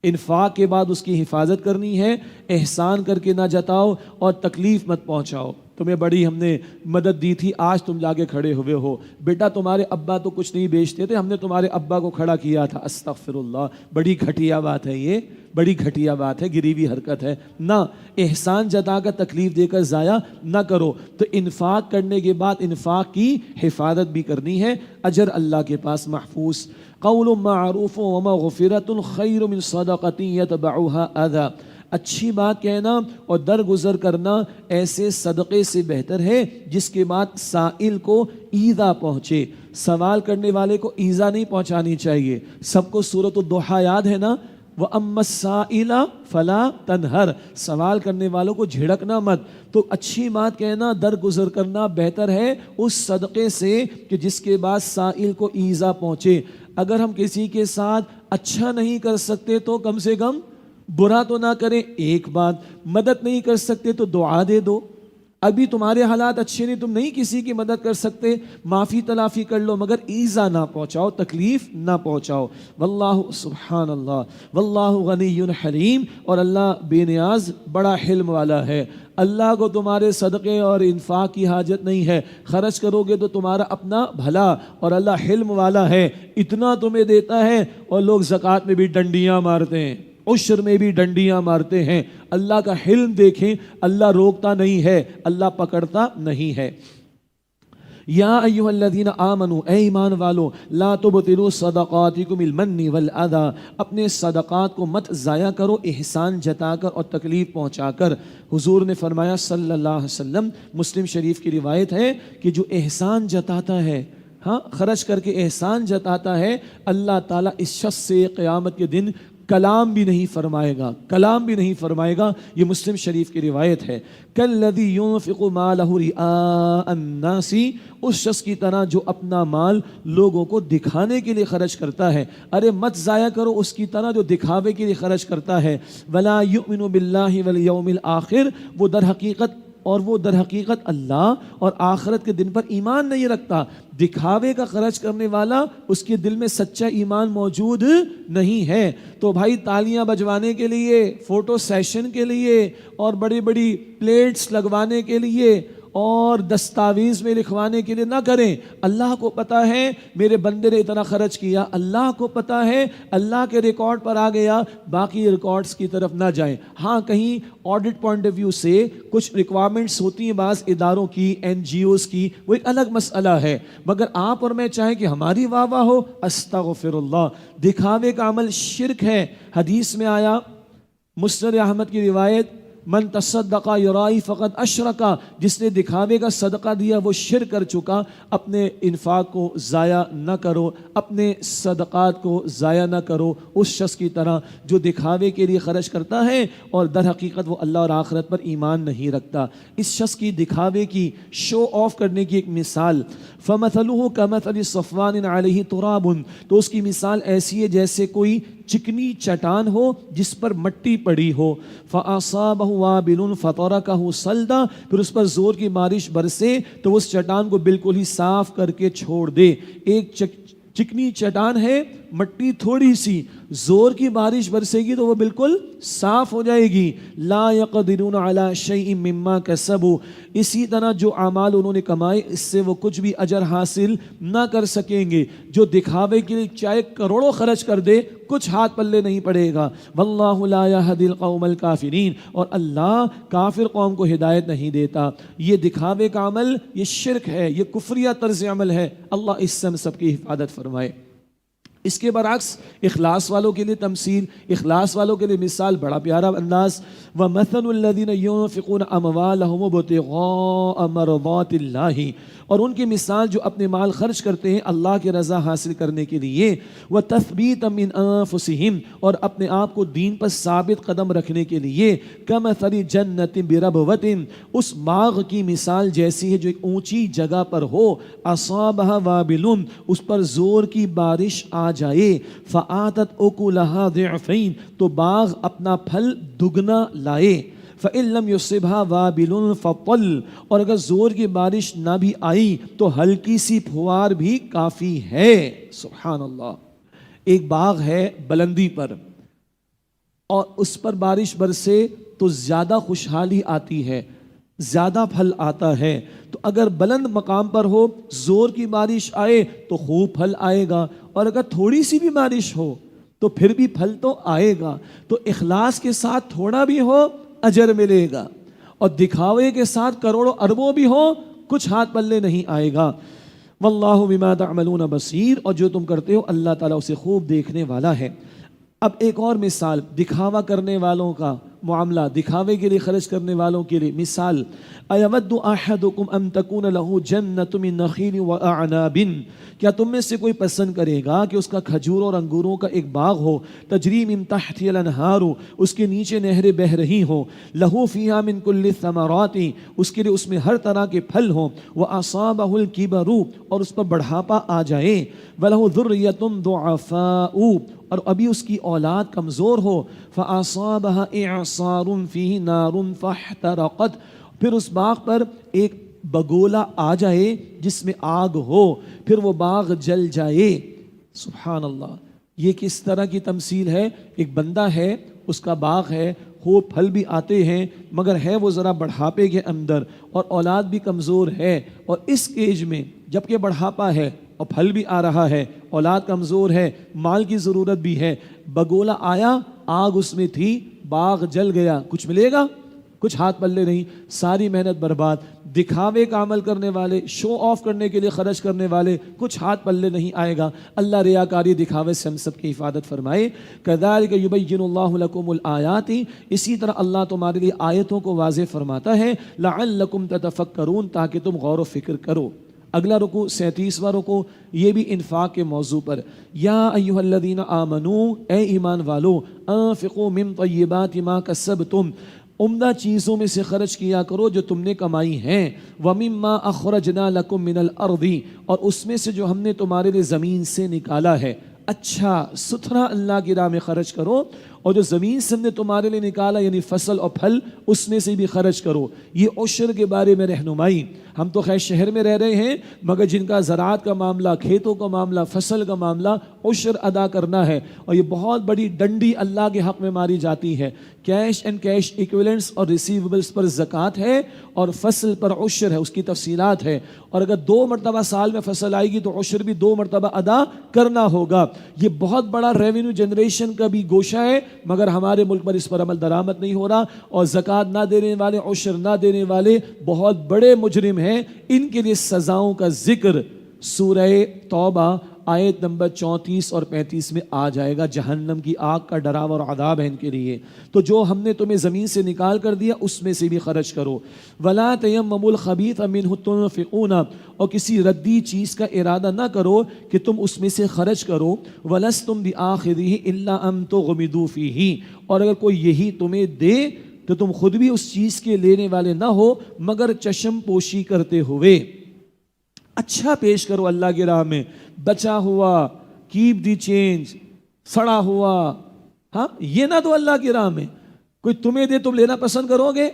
انفاق کے بعد اس کی حفاظت کرنی ہے، احسان کر کے نہ جتاؤ اور تکلیف مت پہنچاؤ. تمہیں بڑی ہم نے مدد دی تھی، آج تم جا کے کھڑے ہوئے ہو. بیٹا تمہارے ابا تو کچھ نہیں بیچتے تھے، ہم نے تمہارے ابا کو کھڑا کیا تھا. استغفر اللہ، بڑی گھٹیا بات ہے یہ، بڑی گھٹیا بات ہے، گری ہوئی حرکت ہے. نہ احسان جتا کر تکلیف دے کر ضائع نہ کرو. تو انفاق کرنے کے بعد انفاق کی حفاظت بھی کرنی ہے، اجر اللہ کے پاس محفوظ. قول معروف ومغفرۃ خیر من صدقۃ یتبعها اذی، اچھی بات کہنا اور درگزر کرنا ایسے صدقے سے بہتر ہے جس کے بعد سائل کو ایذا پہنچے. سوال کرنے والے کو ایذا نہیں پہنچانی چاہیے. سب کو سورۃ الضحیٰ یاد ہے نا؟ وَأَمَّا السَّائِلَ فَلَا تَنْهَرْ، سوال کرنے والوں کو جھڑکنا مت. تو اچھی بات کہنا، درگزر کرنا بہتر ہے اس صدقے سے کہ جس کے بعد سائل کو ایذا پہنچے. اگر ہم کسی کے ساتھ اچھا نہیں کر سکتے تو کم سے کم برا تو نہ کریں. ایک بات، مدد نہیں کر سکتے تو دعا دے دو. ابھی تمہارے حالات اچھے نہیں، تم نہیں کسی کی مدد کر سکتے، معافی تلافی کر لو، مگر ایذا نہ پہنچاؤ، تکلیف نہ پہنچاؤ. واللہ سبحان اللہ، واللہ غنی حلیم، اور اللہ بے نیاز بڑا حلم والا ہے. اللہ کو تمہارے صدقے اور انفاق کی حاجت نہیں ہے. خرچ کرو گے تو تمہارا اپنا بھلا، اور اللہ حلم والا ہے. اتنا تمہیں دیتا ہے اور لوگ زکوٰۃ میں بھی ڈنڈیاں مارتے ہیں، عشر میں بھی ڈنڈیاں مارتے ہیں. اللہ کا حلم دیکھیں، اللہ روکتا نہیں ہے، اللہ پکڑتا نہیں ہے. یا ایھا الذین آمنوا، اے ایمان والو، لا تبطلوا صدقاتکم بالمن والاذی، اپنے صدقات کو مت ضائع کرو احسان جتا کر اور تکلیف پہنچا کر. حضور نے فرمایا صلی اللہ علیہ وسلم، مسلم شریف کی روایت ہے کہ جو احسان جتاتا ہے، ہاں خرچ کر کے احسان جتاتا ہے، اللہ تعالیٰ اس شخص سے قیامت کے دن کلام بھی نہیں فرمائے گا، کلام بھی نہیں فرمائے گا. یہ مسلم شریف کی روایت ہے. کالذی ينفق مالہ رئاء الناس، اس شخص کی طرح جو اپنا مال لوگوں کو دکھانے کے لیے خرچ کرتا ہے. ارے مت ضائع کرو اس کی طرح جو دکھاوے کے لیے خرچ کرتا ہے. ولا یؤمن باللہ والیوم الآخر، وہ در حقیقت اللہ اور آخرت کے دن پر ایمان نہیں رکھتا. دکھاوے کا خرچ کرنے والا، اس کے دل میں سچا ایمان موجود نہیں ہے. تو بھائی تالیاں بجوانے کے لیے، فوٹو سیشن کے لیے، اور بڑی بڑی پلیٹس لگوانے کے لیے اور دستاویز میں لکھوانے کے لیے نہ کریں. اللہ کو پتہ ہے میرے بندے نے اتنا خرچ کیا، اللہ کو پتہ ہے، اللہ کے ریکارڈ پر آ گیا، باقی ریکارڈز کی طرف نہ جائیں. ہاں کہیں آڈٹ پوائنٹ آف ویو سے کچھ ریکوائرمنٹس ہوتی ہیں بعض اداروں کی، این جی اوز کی، وہ ایک الگ مسئلہ ہے. مگر آپ اور میں چاہیں کہ ہماری واہ واہ ہو، استغفر اللہ. دکھاوے کا عمل شرک ہے. حدیث میں آیا، مسند احمد کی روایت، من تصدق یرائی فقط اشرکا، جس نے دکھاوے کا صدقہ دیا وہ شرک کر چکا. اپنے انفاق کو ضائع نہ کرو، اپنے صدقات کو ضائع نہ کرو اس شخص کی طرح جو دکھاوے کے لیے خرچ کرتا ہے اور در حقیقت وہ اللہ اور آخرت پر ایمان نہیں رکھتا. اس شخص کی دکھاوے کی، شو آف کرنے کی ایک مثال، فمثلہ کمثل صفوان علیہ تراب، تو اس کی مثال ایسی ہے جیسے کوئی چکنی چٹان ہو جس پر مٹی پڑی ہو. فاصابہ وابل فطرکہ صلدا، پھر اس پر زور کی بارش برسے تو اس چٹان کو بالکل ہی صاف کر کے چھوڑ دے۔ ایک چکنی چٹان ہے، مٹی تھوڑی سی، زور کی بارش برسے گی تو وہ بالکل صاف ہو جائے گی۔ لا یقدرون علی شیء مما کسبوا، اسی طرح جو اعمال انہوں نے کمائے اس سے وہ کچھ بھی اجر حاصل نہ کر سکیں گے۔ جو دکھاوے کے لیے چاہے کروڑوں خرچ کر دے کچھ ہاتھ پلے نہیں پڑے گا۔ واللہ لا یہدی القوم الکافرین، اور اللہ کافر قوم کو ہدایت نہیں دیتا۔ یہ دکھاوے کا عمل یہ شرک ہے، یہ کفریہ طرز عمل ہے، اللہ اس سے ہم سب کی حفاظت فرمائے۔ اس کے برعکس اخلاص والوں کے لیے تمثیل، اخلاص والوں کے لیے مثال، بڑا پیارا انداز۔ وَمَثَلُ الَّذِينَ يُنْفِقُونَ أَمْوَالَهُمْ ابْتِغَاءَ مَرْضَاتِ اللَّهِ، اور ان کی مثال جو اپنے مال خرچ کرتے ہیں اللہ کی رضا حاصل کرنے کے لیے، وَتَثْبِيتًا مِنْ أَنفُسِهِمْ، اور اپنے آپ کو دین پر ثابت قدم رکھنے کے لیے، كَمَثَلِ جَنَّةٍ بِرَبْوَةٍ، اس باغ کی مثال جیسی ہے جو ایک اونچی جگہ پر ہو، أَصَابَهَا وَابِلٌ، اس پر زور کی بارش آ جائے، فآتت اکلها ضعفین، تو باغ اپنا پھل دگنا لائے، فإن لم يصبها وابل فطل، اور اگر زور کی بارش نہ بھی آئی تو ہلکی سی پھوار بھی کافی ہے۔ سبحان اللہ، ایک باغ ہے بلندی پر اور اس پر بارش برسے تو زیادہ خوشحالی آتی ہے، زیادہ پھل آتا ہے۔ تو اگر بلند مقام پر ہو، زور کی بارش آئے تو خوب پھل آئے گا، اور اگر تھوڑی سی بھی بارش ہو تو پھر بھی پھل تو آئے گا۔ تو اخلاص کے ساتھ تھوڑا بھی ہو اجر ملے گا، اور دکھاوے کے ساتھ کروڑوں اربوں بھی ہو کچھ ہاتھ پلے نہیں آئے گا۔ واللہ بما تعملون بصیر، اور جو تم کرتے ہو اللہ تعالیٰ اسے خوب دیکھنے والا ہے۔ اب ایک اور مثال دکھاوا کرنے والوں کا معاملہ، دکھاوے کے لیے خرچ کرنے والوں کے لیے مثال۔ ایود احدکم ان تکون له جنۃ من نخیل واعناب، کیا تم میں سے کوئی پسند کرے گا کہ اس کا کھجور اور انگوروں کا ایک باغ ہو، تجری من تحتها الانہار، اس کے نیچے نہریں بہہ رہی ہوں، له فیها من کل الثمرات، اس کے لیے اس میں ہر طرح کے پھل ہوں، واصابه الکبر، اور اس پر بڑھاپا آ جائے، وله ذریۃ ضعفاء، اور ابھی اس کی اولاد کمزور ہو، فَأَصَابَهَا إِعْصَارٌ فِيهِ نَارٌ فَاحْتَرَقَتْ، پھر اس باغ پر ایک بگولا آ جائے جس میں آگ ہو، پھر وہ باغ جل جائے۔ سبحان اللہ، یہ کس طرح کی تمثیل ہے؟ ایک بندہ ہے، اس کا باغ ہے، ہو پھل بھی آتے ہیں مگر ہے وہ ذرا بڑھاپے کے اندر، اور اولاد بھی کمزور ہے، اور اس ایج میں جبکہ بڑھاپا ہے اور پھل بھی آ رہا ہے، اولاد کمزور ہے، مال کی ضرورت بھی ہے، بگولا آیا، آگ اس میں تھی، باغ جل گیا، کچھ ملے گا؟ کچھ ہاتھ پلے نہیں، ساری محنت برباد۔ دکھاوے کا عمل کرنے والے، شو آف کرنے کے لیے خرچ کرنے والے، کچھ ہاتھ پلے نہیں آئے گا۔ اللہ ریاکاری دکھاوے سے ہم سب کی حفاظت فرمائے۔ کذالک یبین اللہ لکم الآیات، اسی طرح اللہ تمہارے لیے آیتوں کو واضح فرماتا ہے، لعلکم تتفکرون، تاکہ تم غور و فکر کرو۔ اگلا رکوع 37واں رکوع، یہ بھی انفاق کے موضوع پر۔ یا ایھا الذین آمنو، اے ایمان والو، انفقوا من طیبات ما کسبتم، عمدہ چیزوں میں سے خرچ کیا کرو جو تم نے کمائی ہیں، وَمِمَّا أَخْرَجْنَا لَكُم مِّنَ الْأَرْضِ، اور اس میں سے جو ہم نے تمہارے لیے زمین سے نکالا ہے۔ اچھا ستھرا اللہ کی راہ میں خرچ کرو، اور جو زمین سے ہم نے تمہارے لیے نکالا یعنی فصل اور پھل، اس میں سے بھی خرچ کرو۔ یہ عشر کے بارے میں رہنمائی۔ ہم تو خیر شہر میں رہ رہے ہیں، مگر جن کا زراعت کا معاملہ، کھیتوں کا معاملہ، فصل کا معاملہ، عشر ادا کرنا ہے، اور یہ بہت بڑی ڈنڈی اللہ کے حق میں ماری جاتی ہے۔ کیش اینڈ کیش ایکویلنٹس اور ریسیویبلس پر زکوٰۃ ہے، اور فصل پر عشر ہے، اس کی تفصیلات ہے، اور اگر 2 مرتبہ سال میں فصل آئے گی تو عشر بھی 2 مرتبہ ادا کرنا ہوگا۔ یہ بہت بڑا ریونیو جنریشن کا بھی گوشہ ہے، مگر ہمارے ملک پر اس پر عمل درآمد نہیں ہو رہا، اور زکوٰۃ نہ دینے والے، عشر نہ دینے والے بہت بڑے مجرم ہیں۔ ان کے لیے سزاؤں کا ذکر سورہ توبہ آیت نمبر 34 اور 35 میں آ جائے گا۔ جہنم کی آگ کا ڈراوا اور عذاب ہے ان کے لیے۔ تو جو ہم نے تمہیں زمین سے نکال کر دیا اس میں سے بھی خرچ کرو۔ وَلَا تَيَمَّمُوا الْخَبِيثَ مِنْهُ تُنْفِقُونَ، اور کسی ردی چیز کا ارادہ نہ کرو کہ تم اس میں سے خرچ کرو۔ وَلَسْتُمْ بِآخِذِهِ إِلَّا أَن تُغْمِضُوا فِيهِ، اور اگر کوئی یہی تمہیں دے تو تم خود بھی اس چیز کے لینے والے نہ ہو مگر چشم پوشی کرتے ہوئے۔ اچھا پیش کرو اللہ کی راہ میں، بچا ہوا، کیپ دی چینج، سڑا ہوا، ہاں یہ نہ دو اللہ کی راہ میں۔ کوئی تمہیں دے تم لینا پسند کرو گے؟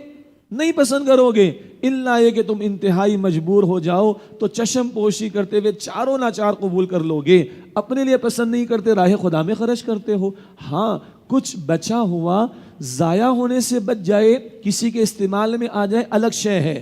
نہیں پسند کرو گے، الا یہ کہ تم انتہائی مجبور ہو جاؤ تو چشم پوشی کرتے ہوئے چاروں ناچار قبول کر لو گے، اپنے لیے پسند نہیں کرتے، راہ خدا میں خرچ کرتے ہو۔ ہاں کچھ بچا ہوا ضائع ہونے سے بچ جائے، کسی کے استعمال میں آ جائے، الگ شے ہے،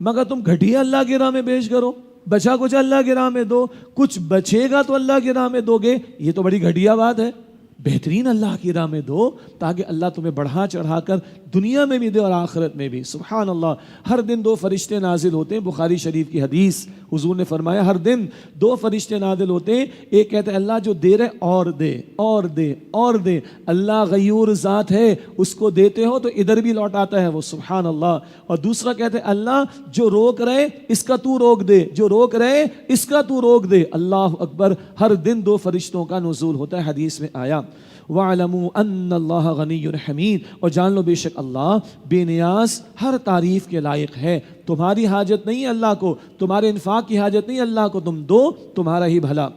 مگر تم گھٹیا اللہ کی راہ میں بیچ کرو، بچا کچھ اللہ کی راہ میں دو، کچھ بچے گا تو اللہ کی راہ میں دو گے، یہ تو بڑی گھٹیا بات ہے۔ بہترین اللہ کی راہ میں دو تاکہ اللہ تمہیں بڑھا چڑھا کر دنیا میں بھی دے اور آخرت میں بھی۔ سبحان اللہ، ہر دن 2 فرشتے نازل ہوتے ہیں، بخاری شریف کی حدیث، حضور نے فرمایا ہر دن 2 فرشتے نازل ہوتے ہیں، ایک کہتے ہیں اللہ جو دے رہے اور دے اور دے اور دے، اللہ غیور ذات ہے، اس کو دیتے ہو تو ادھر بھی لوٹاتا ہے وہ، سبحان اللہ۔ اور دوسرا کہتے ہیں اللہ جو روک رہے اس کا تو روک دے، جو روک رہے اس کا تو روک دے، اللہ اکبر۔ ہر دن 2 فرشتوں کا نزول ہوتا ہے، حدیث میں آیا۔ وَاعْلَمُوا أَنَّ اللَّهَ غَنِيٌّ حَمِيدٌ، اور جان لو بے شک اللہ بے نیاز ہر تعریف کے لائق ہے، تمہاری حاجت نہیں ہے اللہ کو، تمہارے انفاق کی حاجت نہیں اللہ کو، تم دو تمہارا ہی بھلا۔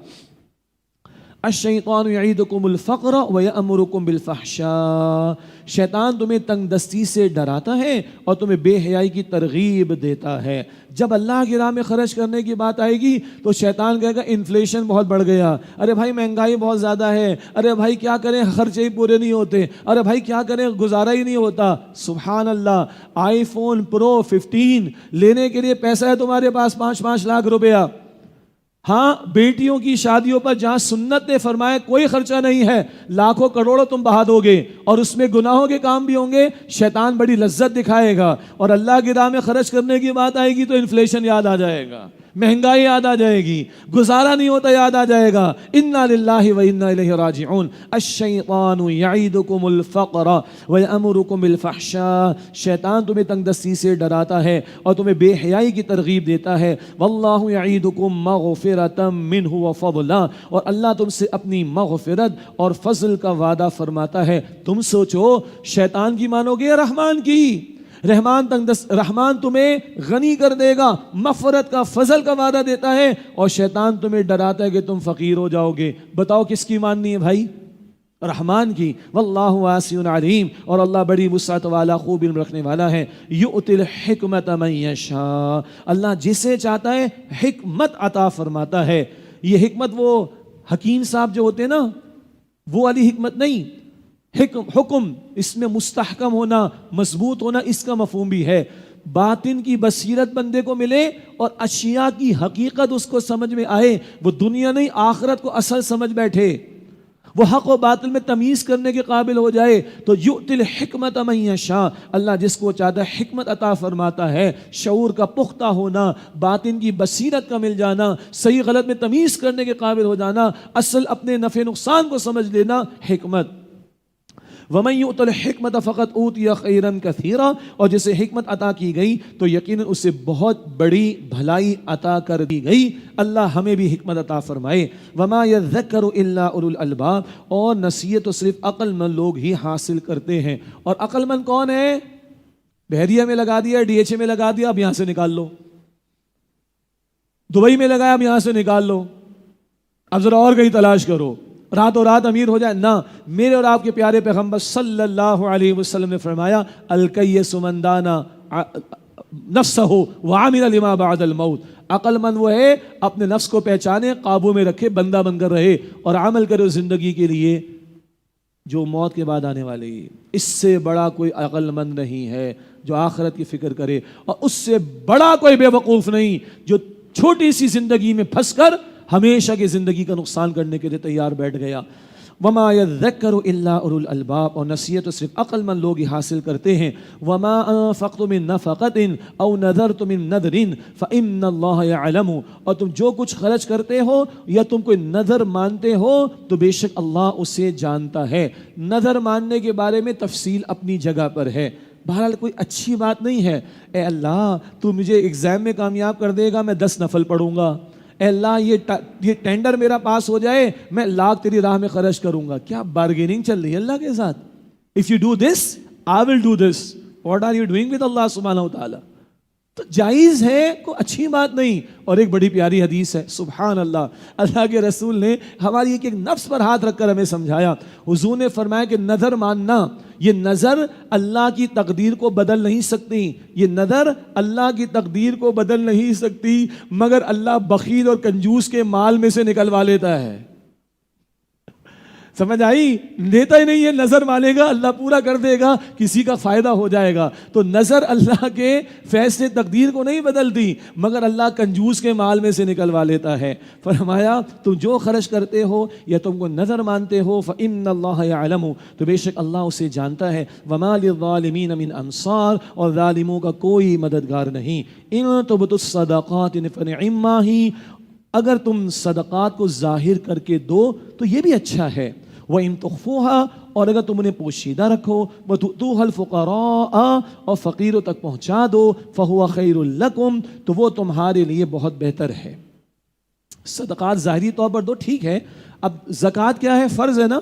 الشیطان یعیدکم الفقر ویأمرکم بالفحشاء، شیطان تمہیں تنگ دستی سے ڈراتا ہے اور تمہیں بے حیائی کی ترغیب دیتا ہے۔ جب اللہ کی راہ میں خرچ کرنے کی بات آئے گی تو شیطان کہے گا انفلیشن بہت بڑھ گیا، ارے بھائی مہنگائی بہت زیادہ ہے، ارے بھائی کیا کریں خرچے ہی پورے نہیں ہوتے، ارے بھائی کیا کریں گزارا ہی نہیں ہوتا۔ سبحان اللہ، آئی فون پرو 15 لینے کے لیے پیسہ ہے تمہارے پاس 5-5 لاکھ روپیہ، ہاں بیٹیوں کی شادیوں پر جہاں سنت نے فرمایا کوئی خرچہ نہیں ہے، لاکھوں کروڑوں تم بہا دو گے اور اس میں گناہوں کے کام بھی ہوں گے، شیطان بڑی لذت دکھائے گا، اور اللہ کی راہ میں خرچ کرنے کی بات آئے گی تو انفلیشن یاد آ جائے گا، مہنگائی یاد آ جائے گی، گزارا نہیں ہوتا یاد آ جائے گا۔ انا للہ و انا الیہ راجعون۔ الشیطان یعیدکم الفقر ویأمرکم بالفحشاء، شیطان تمہیں تنگ دستی سے ڈراتا ہے اور تمہیں بے حیائی کی ترغیب دیتا ہے۔ واللہ یعیدکم مغفرۃ منہ وفضلا، اور اللہ تم سے اپنی مغفرت اور فضل کا وعدہ فرماتا ہے۔ تم سوچو شیطان کی مانو گے یا رحمان کی؟ رحمان تمہیں غنی کر دے گا، مغفرت کا فضل کا وعدہ دیتا ہے، اور شیطان تمہیں ڈراتا ہے کہ تم فقیر ہو جاؤ گے۔ بتاؤ کس کی ماننی ہے بھائی؟ رحمان کی۔ واللہ واسع علیم، اور اللہ بڑی وسعت والا، خوب علم رکھنے والا ہے۔ یؤتی الحکمت من یشاء، اللہ جسے چاہتا ہے حکمت عطا فرماتا ہے۔ یہ حکمت وہ حکیم صاحب جو ہوتے ہیں نا وہ والی حکمت نہیں، حکم اس میں مستحکم ہونا، مضبوط ہونا، اس کا مفہوم بھی ہے۔ باطن کی بصیرت بندے کو ملے اور اشیاء کی حقیقت اس کو سمجھ میں آئے، وہ دنیا نہیں آخرت کو اصل سمجھ بیٹھے، وہ حق و باطل میں تمیز کرنے کے قابل ہو جائے، تو یؤتی الحکمت من یشاء، اللہ جس کو چاہتا ہے حکمت عطا فرماتا ہے۔ شعور کا پختہ ہونا، باطن کی بصیرت کا مل جانا، صحیح غلط میں تمیز کرنے کے قابل ہو جانا، اصل اپنے نفع نقصان کو سمجھ لینا، حکمت۔ وَمَن يُؤْتَ الْحِكْمَةَ فَقَدْ أُوتِيَ خَيْرًا كَثِيرًا، اور جسے حکمت عطا کی گئی تو یقیناً اسے بہت بڑی بھلائی عطا کر دی گئی۔ اللہ ہمیں بھی حکمت عطا فرمائے۔ وَمَا يَذَّكَّرُ إِلَّا أُولُو الْأَلْبَابِ، اور نصیحت تو صرف عقل مند لوگ ہی حاصل کرتے ہیں۔ اور عقل مند کون ہے؟ بحریہ میں لگا دیا، ڈی ایچ اے میں لگا دیا، اب یہاں سے نکال لو، دبئی میں لگایا اب یہاں سے نکال لو، اب ذرا اور کہیں تلاش کرو، راتوں رات امیر ہو جائے نہ۔ میرے اور آپ کے پیارے پیغمبر صلی اللہ علیہ وسلم نے فرمایا الکیس من دانا نفسہ وعمل لما بعد الموت، عقل مند وہ ہے اپنے نفس کو پہچانے، قابو میں رکھے، بندہ بن کر رہے اور عمل کرے زندگی کے لیے جو موت کے بعد آنے والی۔ اس سے بڑا کوئی عقل مند نہیں ہے جو آخرت کی فکر کرے، اور اس سے بڑا کوئی بے وقوف نہیں جو چھوٹی سی زندگی میں پھنس کر ہمیشہ کی زندگی کا نقصان کرنے کے لیے تیار بیٹھ گیا۔ وما يذكر الا اولو الالباب، اور نصیحت صرف عقل مند لوگ ہی حاصل کرتے ہیں۔ وما انفقت من نفقة او نذرت من نذر فان الله يعلم، اور تم جو کچھ خرچ کرتے ہو یا تم کوئی نذر مانتے ہو تو بے شک اللہ اسے جانتا ہے۔ نذر ماننے کے بارے میں تفصیل اپنی جگہ پر ہے، بہرحال کوئی اچھی بات نہیں ہے اے اللہ تو مجھے ایگزام میں کامیاب کر دے گا میں 10 نفل پڑھوں گا، اے اللہ یہ ٹینڈر میرا پاس ہو جائے میں لاکھ تیری راہ میں خرچ کروں گا۔ کیا بارگیننگ چل رہی ہے اللہ کے ساتھ؟ If you do this, I will do this. What are you doing with Allah subhanahu wa ta'ala? تو جائز ہے، کوئی اچھی بات نہیں. اور ایک بڑی پیاری حدیث ہے، سبحان اللہ، اللہ کے رسول نے ہماری ایک نفس پر ہاتھ رکھ کر ہمیں سمجھایا. حضور نے فرمایا کہ نظر ماننا، یہ نظر اللہ کی تقدیر کو بدل نہیں سکتی، یہ نظر اللہ کی تقدیر کو بدل نہیں سکتی، مگر اللہ بخیل اور کنجوس کے مال میں سے نکلوا لیتا ہے. سمجھ آئی؟ دیتا ہی نہیں ہے، نظر مانے گا اللہ پورا کر دے گا، کسی کا فائدہ ہو جائے گا. تو نظر اللہ کے فیصلے تقدیر کو نہیں بدلتی، مگر اللہ کنجوس کے مال میں سے نکلوا لیتا ہے. فرمایا تم جو خرچ کرتے ہو یا تم کو نظر مانتے ہو فإن اللہ یعلم، تو بے شک اللہ اسے جانتا ہے. وما للظالمین من انصار، اور ظالموں کا کوئی مددگار نہیں. ان تبدوا الصدقات فنعما ہی، اگر تم صدقات کو ظاہر کر کے دو تو یہ بھی اچھا ہے. وَإِن تُخْفُوهَا، اور اگر تم انہیں پوشیدہ رکھو، وَتُؤْتُوهَا الْفُقَرَاءَ، اور فقیروں تک پہنچا دو، فَهُوَ خَيْرٌ لَكُمْ، تو وہ تمہارے لیے بہت بہتر ہے. صدقات ظاہری طور پر دو، ٹھیک ہے. اب زکوٰۃ کیا ہے؟ فرض ہے نا،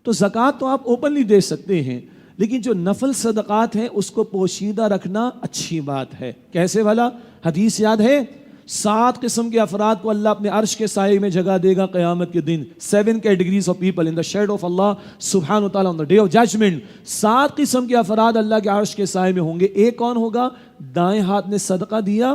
تو زکوٰۃ تو آپ اوپنلی دے سکتے ہیں، لیکن جو نفل صدقات ہیں اس کو پوشیدہ رکھنا اچھی بات ہے. کیسے والا؟ حدیث یاد ہے، 7 قسم کے افراد کو اللہ اپنے عرش کے سائے میں جگہ دے گا قیامت کے دن. 7 categories of people in the shadow of Allah سبحانہ وتعالی on the day of judgment. 7 قسم کے افراد اللہ کے عرش کے سائے میں ہوں گے. ایک کون ہوگا؟ دائیں ہاتھ نے صدقہ دیا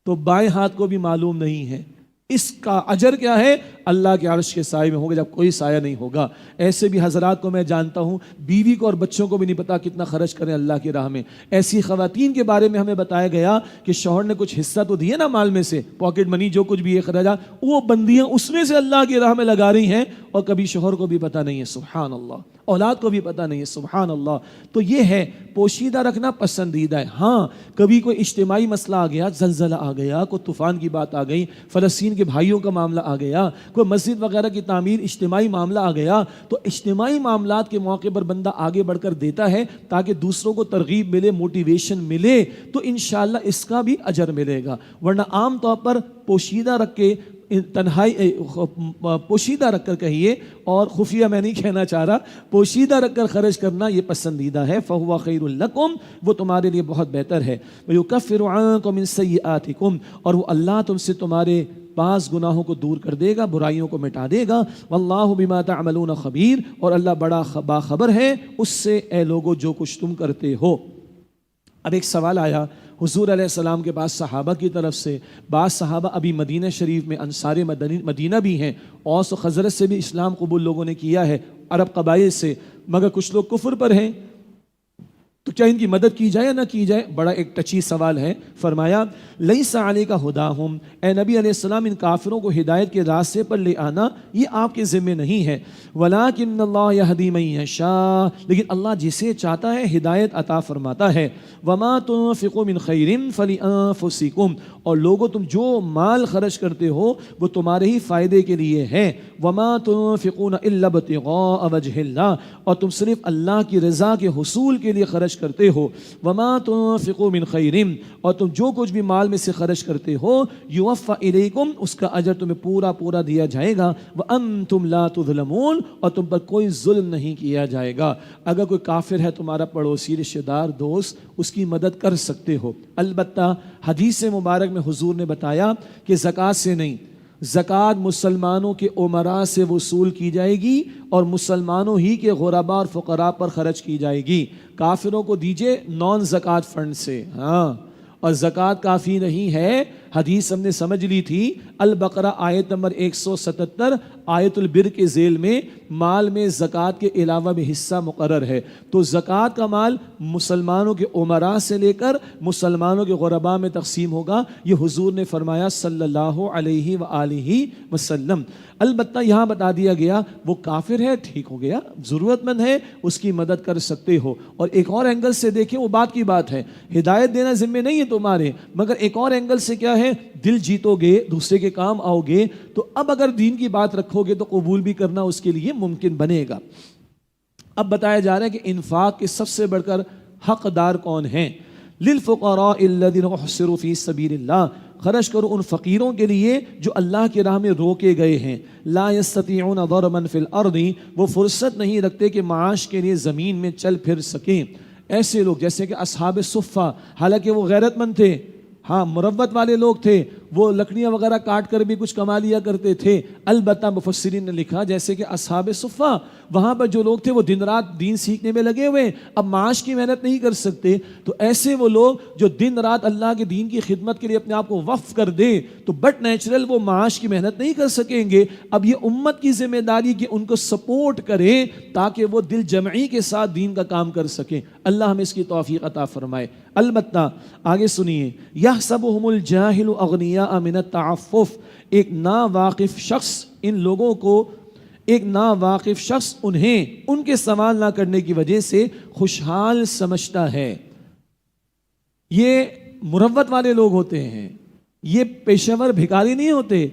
تو بائیں ہاتھ کو بھی معلوم نہیں ہے. اس کا اجر کیا ہے؟ اللہ کے عرش کے سائے میں ہوگا جب کوئی سایہ نہیں ہوگا. ایسے بھی حضرات کو میں جانتا ہوں، بیوی کو اور بچوں کو بھی نہیں پتا کتنا خرچ کریں اللہ کی راہ میں. ایسی خواتین کے بارے میں ہمیں بتایا گیا کہ شوہر نے کچھ حصہ تو دیا نا مال میں سے، پاکٹ منی جو کچھ بھی اخراجات، وہ بندیاں اس میں سے اللہ کی راہ میں لگا رہی ہیں اور کبھی شوہر کو بھی پتا نہیں ہے. سبحان اللہ. اولاد کو بھی پتا نہیں ہے. سبحان اللہ. تو یہ ہے پوشیدہ رکھنا پسندیدہ ہے. ہاں کبھی کوئی اجتماعی مسئلہ آ گیا، زلزلہ آ گیا، کوئی طوفان کی بات آ گئی، فلسطین کے بھائیوں کا معاملہ آ گیا، کوئی مسجد وغیرہ کی تعمیر، اجتماعی معاملہ آ گیا، تو اجتماعی معاملات کے موقع پر بندہ آگے بڑھ کر دیتا ہے تاکہ دوسروں کو ترغیب ملے، موٹیویشن ملے، تو انشاءاللہ اس کا بھی اجر ملے گا. ورنہ عام طور پر پوشیدہ رکھ کے، تنہائی پوشیدہ رکھ کر کہیے، اور خفیہ میں نہیں کہنا چاہ رہا، پوشیدہ رکھ کر خرچ کرنا یہ پسندیدہ ہے. فَهُوَ خَيْرٌ لَكُمْ، وہ تمہارے لیے بہت بہتر ہے. وَيُكَفِّرُ عَنكُم مِّن سَيِّئَاتِكُمْ، اور وہ اللہ تم سے تمہارے بعض گناہوں کو دور کر دے گا، برائیوں کو مٹا دے گا. وَاللَّهُ بِمَا تَعْمَلُونَ خَبِيرٌ، اور اللہ بڑا باخبر ہے اس سے اے لوگو جو کچھ تم کرتے ہو. اب ایک سوال آیا حضور علیہ السلام کے پاس صحابہ کی طرف سے. بعض صحابہ ابھی مدینہ شریف میں انصار مدینہ بھی ہیں، اوس و خزرج سے بھی اسلام قبول لوگوں نے کیا ہے، عرب قبائل سے، مگر کچھ لوگ کفر پر ہیں، تو کیا ان کی مدد کی جائے یا نہ کی جائے؟ بڑا ایک ٹچی سوال ہے. فرمایا لیس علیک ھداھم، اے نبی علیہ السلام ان کافروں کو ہدایت کے راستے پر لے آنا یہ آپ کے ذمہ نہیں ہے. ولکن اللہ یہدی من یشاء، لیکن اللہ جسے چاہتا ہے ہدایت عطا فرماتا ہے. وما تنفقوا من خیر فلانفسکم، اور لوگوں تم جو مال خرچ کرتے ہو وہ تمہارے ہی فائدے کے لیے ہے. وما تنفقون الا ابتغاء وجہ اللہ، اور تم صرف اللہ کی رضا کے حصول کے لیے خرچ کرتے ہو. وما تنفقوا من خیر، اور تم جو کچھ بھی مال میں سے خرچ کرتے ہو یوفى الیکم، اس کا اجر تمہیں پورا پورا دیا جائے گا. وانتم لا تظلمون، اور تم پر کوئی ظلم نہیں کیا جائے گا. اگر کوئی کافر ہے تمہارا پڑوسی، رشتہ دار، دوست، اس کی مدد کر سکتے ہو. البتہ حدیث مبارک میں حضور نے بتایا کہ زکوٰۃ سے نہیں، زکوٰۃ مسلمانوں کے امراء سے وصول کی جائے گی اور مسلمانوں ہی کے غرباء اور فقراء پر خرچ کی جائے گی. کافروں کو دیجئے نان زکوٰۃ فنڈ سے. ہاں، اور زکوٰۃ کافی نہیں ہے. حدیث ہم نے سمجھ لی تھی، البقرہ آیت نمبر 177 آیت البر کے ذیل میں مال میں زکوٰۃ کے علاوہ بھی حصہ مقرر ہے. تو زکوٰۃ کا مال مسلمانوں کے امراء سے لے کر مسلمانوں کے غرباء میں تقسیم ہوگا، یہ حضور نے فرمایا صلی اللہ علیہ وآلہ وسلم. البتہ یہاں بتا دیا گیا وہ کافر ہے، ٹھیک ہو گیا، ضرورت مند ہے، اس کی مدد کر سکتے ہو. اور ایک اور اینگل سے دیکھیں، وہ بات کی بات ہے، ہدایت دینا ذمہ نہیں ہے تمہارے، مگر ایک اور اینگل سے کیا ہے، دل جیتو گے، دوسرے کے کام آؤ گے، تو اب اگر دین کی بات رکھو گے تو قبول بھی کرنا اس کے لیے ممکن بنے گا. اب بتایا جا رہا ہے کہ انفاق کے سب سے بڑھ کر حقدار کون ہیں. للفقراء الذین احصروا فی سبیل اللہ، خرچ کرو ان فقیروں کے لیے جو اللہ کی راہ میں روکے گئے ہیں. لا یستطیعون ضربا فی الارض، وہ فرصت نہیں رکھتے کہ معاش کے لیے زمین میں چل پھر سکیں. ایسے لوگ جیسے کہ اصحاب صفہ، حالانکہ وہ غیرت مند تھے، ہاں مروت والے لوگ تھے، وہ لکڑیاں وغیرہ کاٹ کر بھی کچھ کما لیا کرتے تھے، البتہ مفسرین نے لکھا جیسے کہ اصحاب صفہ، وہاں پر جو لوگ تھے وہ دن رات دین سیکھنے میں لگے ہوئے، اب معاش کی محنت نہیں کر سکتے، تو ایسے وہ لوگ جو دن رات اللہ کے دین کی خدمت کے لیے اپنے آپ کو وقف کر دیں تو بٹ نیچرل وہ معاش کی محنت نہیں کر سکیں گے۔ اب یہ امت کی ذمہ داری کہ ان کو سپورٹ کریں تاکہ وہ دل جمعی کے ساتھ دین کا کام کر سکیں۔ اللہ ہمیں اس کی توفیق عطا فرمائے۔ البتہ آگے سنیے، یحسبهم الجاہل اغنیاء من التعفف، ایک ناواقف شخص ان لوگوں کو، ایک ناواقف شخص انہیں ان کے سوال نہ کرنے کی وجہ سے خوشحال سمجھتا ہے۔ یہ مروت والے لوگ ہوتے ہیں، یہ پیشہ ور بھکاری نہیں ہوتے۔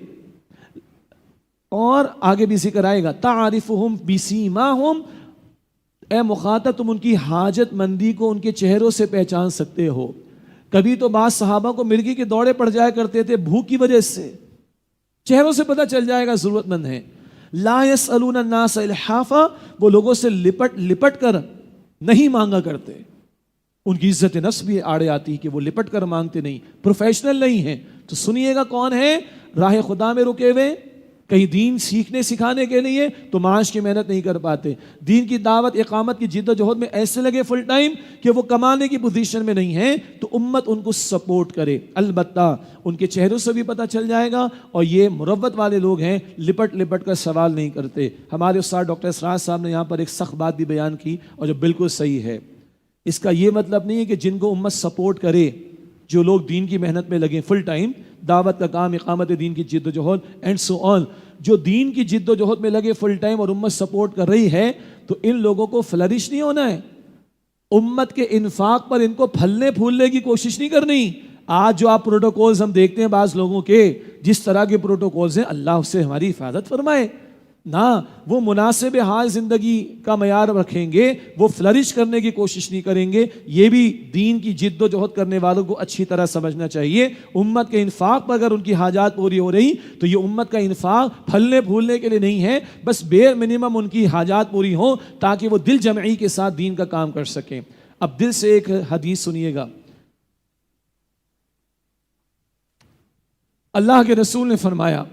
اور آگے بھی ذکر آئے گا، تعرفهم بسیماہم، اے مخاطب تم ان کی حاجت مندی کو ان کے چہروں سے پہچان سکتے ہو۔ کبھی تو بعض صحابہ کو مرغی کے دوڑے پڑ جایا کرتے تھے بھوک کی وجہ سے، چہروں سے پتہ چل جائے گا ضرورت مند ہے۔ لا يسألون الناس الحافا، وہ لوگوں سے لپٹ کر نہیں مانگا کرتے، ان کی عزت نفس بھی آڑے آتی ہے کہ وہ لپٹ کر مانگتے نہیں، پروفیشنل نہیں ہیں۔ تو سنیے گا کون ہے راہ خدا میں رکے ہوئے، کہیں دین سیکھنے سکھانے کے لیے تو معاش کی محنت نہیں کر پاتے، دین کی دعوت اقامت کی جد و جہد میں ایسے لگے فل ٹائم کہ وہ کمانے کی پوزیشن میں نہیں ہیں، تو امت ان کو سپورٹ کرے۔ البتہ ان کے چہروں سے بھی پتہ چل جائے گا، اور یہ مروت والے لوگ ہیں، لپٹ کر سوال نہیں کرتے۔ ہمارے استاد ڈاکٹر اسرار صاحب نے یہاں پر ایک سخت بات بھی بیان کی اور جو بالکل صحیح ہے۔ اس کا یہ مطلب نہیں ہے کہ جن کو امت سپورٹ کرے، جو لوگ دین کی محنت میں لگیں فل ٹائم، دعوت کا کام، اقامت دین کی جد و جہد اینڈ سو آن، جو دین کی جد و جہد میں لگے فل ٹائم اور امت سپورٹ کر رہی ہے، تو ان لوگوں کو فلرش نہیں ہونا ہے، امت کے انفاق پر ان کو پھلنے پھولنے کی کوشش نہیں کرنی۔ آج جو آپ پروٹوکولز ہم دیکھتے ہیں بعض لوگوں کے، جس طرح کے پروٹوکولز ہیں، اللہ اس سے ہماری حفاظت فرمائے نہ، وہ مناسب حال زندگی کا معیار رکھیں گے، وہ فلرش کرنے کی کوشش نہیں کریں گے۔ یہ بھی دین کی جد و جہد کرنے والوں کو اچھی طرح سمجھنا چاہیے۔ امت کے انفاق پر اگر ان کی حاجات پوری ہو رہی تو یہ امت کا انفاق پھلنے پھولنے کے لیے نہیں ہے، بس بیر منیمم ان کی حاجات پوری ہوں تاکہ وہ دل جمعی کے ساتھ دین کا کام کر سکیں۔ اب دل سے ایک حدیث سنیے گا، اللہ کے رسول نے فرمایا،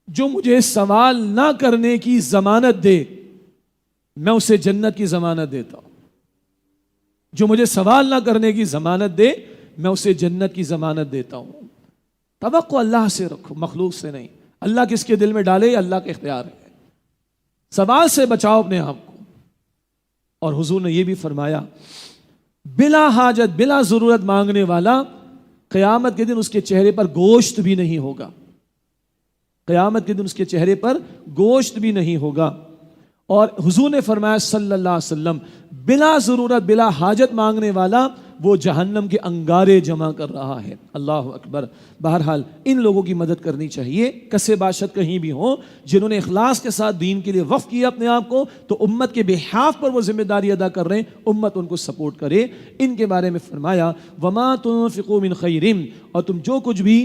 جو مجھے سوال نہ کرنے کی ضمانت دے میں اسے جنت کی ضمانت دیتا ہوں۔ جو مجھے سوال نہ کرنے کی ضمانت دے میں اسے جنت کی ضمانت دیتا ہوں۔ توقع اللہ سے رکھو، مخلوق سے نہیں۔ اللہ کس کے دل میں ڈالے اللہ کا اختیار ہے۔ سوال سے بچاؤ اپنے آپ کو۔ اور حضور نے یہ بھی فرمایا، بلا حاجت بلا ضرورت مانگنے والا قیامت کے دن اس کے چہرے پر گوشت بھی نہیں ہوگا، قیامت کے دن اس کے چہرے پر گوشت بھی نہیں ہوگا۔ اور حضور نے فرمایا صلی اللہ علیہ وسلم، بلا ضرورت بلا حاجت مانگنے والا وہ جہنم کے انگارے جمع کر رہا ہے۔ اللہ اکبر۔ بہرحال ان لوگوں کی مدد کرنی چاہیے، کسے باشد کہیں بھی ہوں، جنہوں نے اخلاص کے ساتھ دین کے لیے وقف کیا اپنے آپ کو، تو امت کے بحاف پر وہ ذمہ داری ادا کر رہے ہیں، امت ان کو سپورٹ کرے۔ ان کے بارے میں فرمایا، وما تنفقوا من خیر، اور تم جو کچھ بھی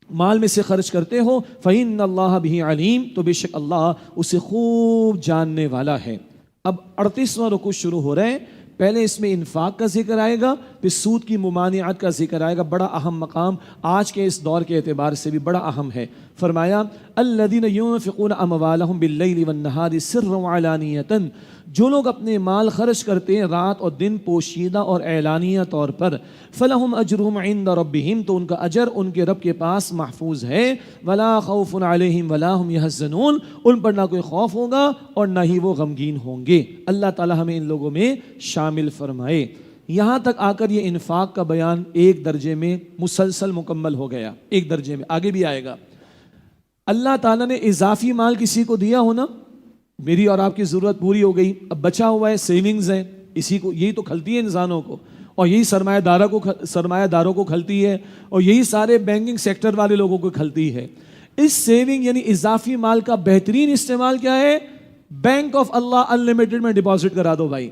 مال میں سے خرچ کرتے ہو، فإن اللہ بہ علیم، تو بے شک اللہ اسے خوب جاننے والا ہے۔ اب 38واں رکوع شروع ہو رہے ہیں۔ پہلے اس میں انفاق کا ذکر آئے گا، پھر سود کی ممانعت کا ذکر آئے گا، بڑا اہم مقام آج کے اس دور کے اعتبار سے بھی بڑا اہم ہے۔ فرمایا، الذین ينفقون اموالهم باللیل والنہار سرا وعلانیۃ، جو لوگ اپنے مال خرچ کرتے ہیں رات اور دن پوشیدہ اور اعلانیہ طور پر، فلہم اجرہم عند ربہم، تو ان کا اجر ان کے رب کے پاس محفوظ ہے، ولا خوف علیہم ولا ہم یحزنون، ان پر نہ کوئی خوف ہوگا اور نہ ہی وہ غمگین ہوں گے۔ اللہ تعالی ہمیں ان لوگوں میں شامل فرمائے۔ یہاں تک آ کر یہ انفاق کا بیان ایک درجے میں مسلسل مکمل ہو گیا، ایک درجے میں، آگے بھی آئے گا۔ اللہ تعالیٰ نے اضافی مال کسی کو دیا ہونا، میری اور آپ کی ضرورت پوری ہو گئی، اب بچا ہوا ہے، سیونگز ہیں، اسی کو، یہی تو کھلتی ہے انسانوں کو، اور یہی سرمایہ داروں کو کھلتی ہے، اور یہی سارے بینکنگ سیکٹر والے لوگوں کو کھلتی ہے۔ اس سیونگ یعنی اضافی مال کا بہترین استعمال کیا ہے؟ بینک آف اللہ انلمیٹڈ میں ڈپازٹ کرا دو بھائی،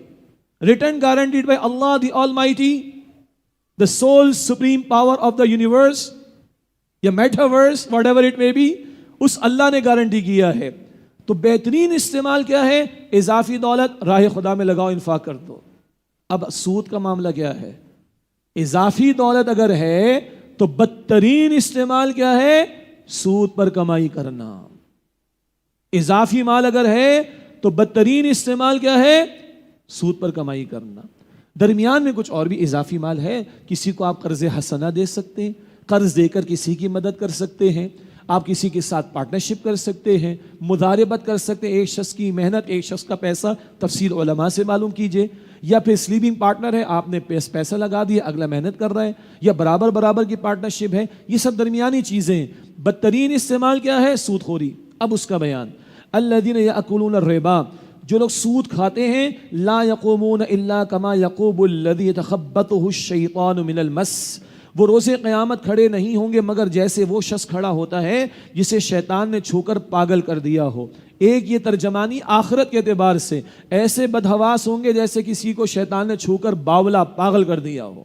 return guaranteed by Allah the almighty, the sole supreme power of the universe یا metaverse, whatever it may be, اس اللہ نے گارنٹی کیا ہے۔ تو بہترین استعمال کیا ہے؟ اضافی دولت راہ خدا میں لگاؤ، انفاق کر دو۔ اب سود کا معاملہ کیا ہے؟ اضافی دولت اگر ہے تو بدترین استعمال کیا ہے؟ سود پر کمائی کرنا. اضافی مال اگر ہے تو بدترین استعمال کیا ہے؟ سود پر کمائی کرنا. درمیان میں کچھ اور بھی اضافی مال ہے. کسی کو آپ قرض حسنہ دے سکتے ہیں، قرض دے کر کسی کی مدد کر سکتے ہیں، آپ کسی کے ساتھ پارٹنرشپ کر سکتے ہیں، مداربت کر سکتے ہیں. ایک شخص کی محنت، ایک شخص کا پیسہ، تفصیل علماء سے معلوم کیجئے. یا پھر سلیپنگ پارٹنر ہے، آپ نے پیسہ لگا دیا، اگلا محنت کر رہا ہے. یا برابر برابر کی پارٹنرشپ ہے. یہ سب درمیانی چیزیں ہیں. بدترین استعمال کیا ہے؟ سود خوری. اب اس کا بیان، الذین یأکلون الربا، جو لوگ سود کھاتے ہیں، لا یقومون الا کما یقوم الذی یتخبطہ الشیطان من المس، وہ روز قیامت کھڑے نہیں ہوں گے مگر جیسے وہ شخص کھڑا ہوتا ہے جسے شیطان نے چھو کر پاگل کر دیا ہو. ایک یہ ترجمانی آخرت کے اعتبار سے، ایسے بدحواس ہوں گے جیسے کسی کو شیطان نے چھو کر باولا پاگل کر دیا ہو.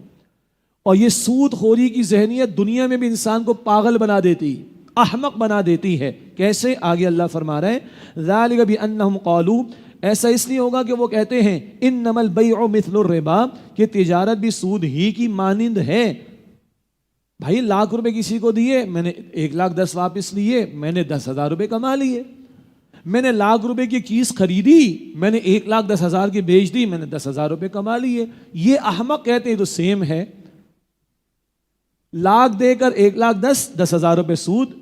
اور یہ سود خوری کی ذہنیت دنیا میں بھی انسان کو پاگل بنا دیتی، احمق بنا دیتی ہے. کیسے؟ آگے اللہ فرما رہے ہیں ذالک بانہم قالوا، ایسا اس لیے ہوگا کہ وہ کہتے ہیں انما البیع مثل الربا، کہ تجارت بھی سود ہی کی مانند ہے. بھائی 1,00,000 روپے کسی کو دیے، میں نے 1,10,000 واپس لیے، میں نے 10,000 روپے کما لیے. میں نے 1,00,000 روپے کی چیز خریدی، میں نے 1,10,000 کی بیچ دی، میں نے 10,000 روپے کما لیے. یہ احمق کہتے ہیں تو سیم ہے. 1,00,000 دے کر 1,10,000، 10,000 روپے سود.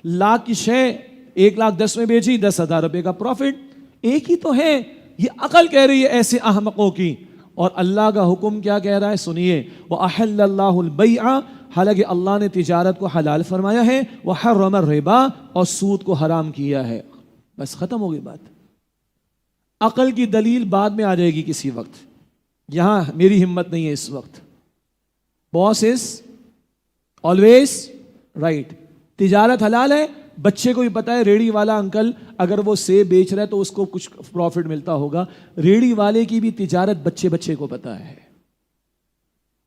1,00,000 کی شے 1,10,000 میں بیچی، 10,000 روپے کا پروفٹ. ایک ہی تو ہے. یہ عقل کہہ رہی ہے ایسے احمقوں کی. اور اللہ کا حکم کیا کہہ رہا ہے؟ سنیے، وَأَحَلَّ اللَّهُ الْبَيْعَ، حالانکہ اللہ نے تجارت کو حلال فرمایا ہے، وَحَرَّمَ الرِّبَا، اور سود کو حرام کیا ہے. بس ختم ہو گئی بات. عقل کی دلیل بعد میں آ جائے گی کسی وقت، یہاں میری ہمت نہیں ہے اس وقت. باس از آلویز رائٹ. تجارت حلال ہے، بچے کو بھی پتا ہے ریڑھی والا انکل اگر وہ سیب بیچ رہا ہے تو اس کو کچھ پروفٹ ملتا ہوگا. ریڑھی والے کی بھی تجارت بچے کو پتا ہے.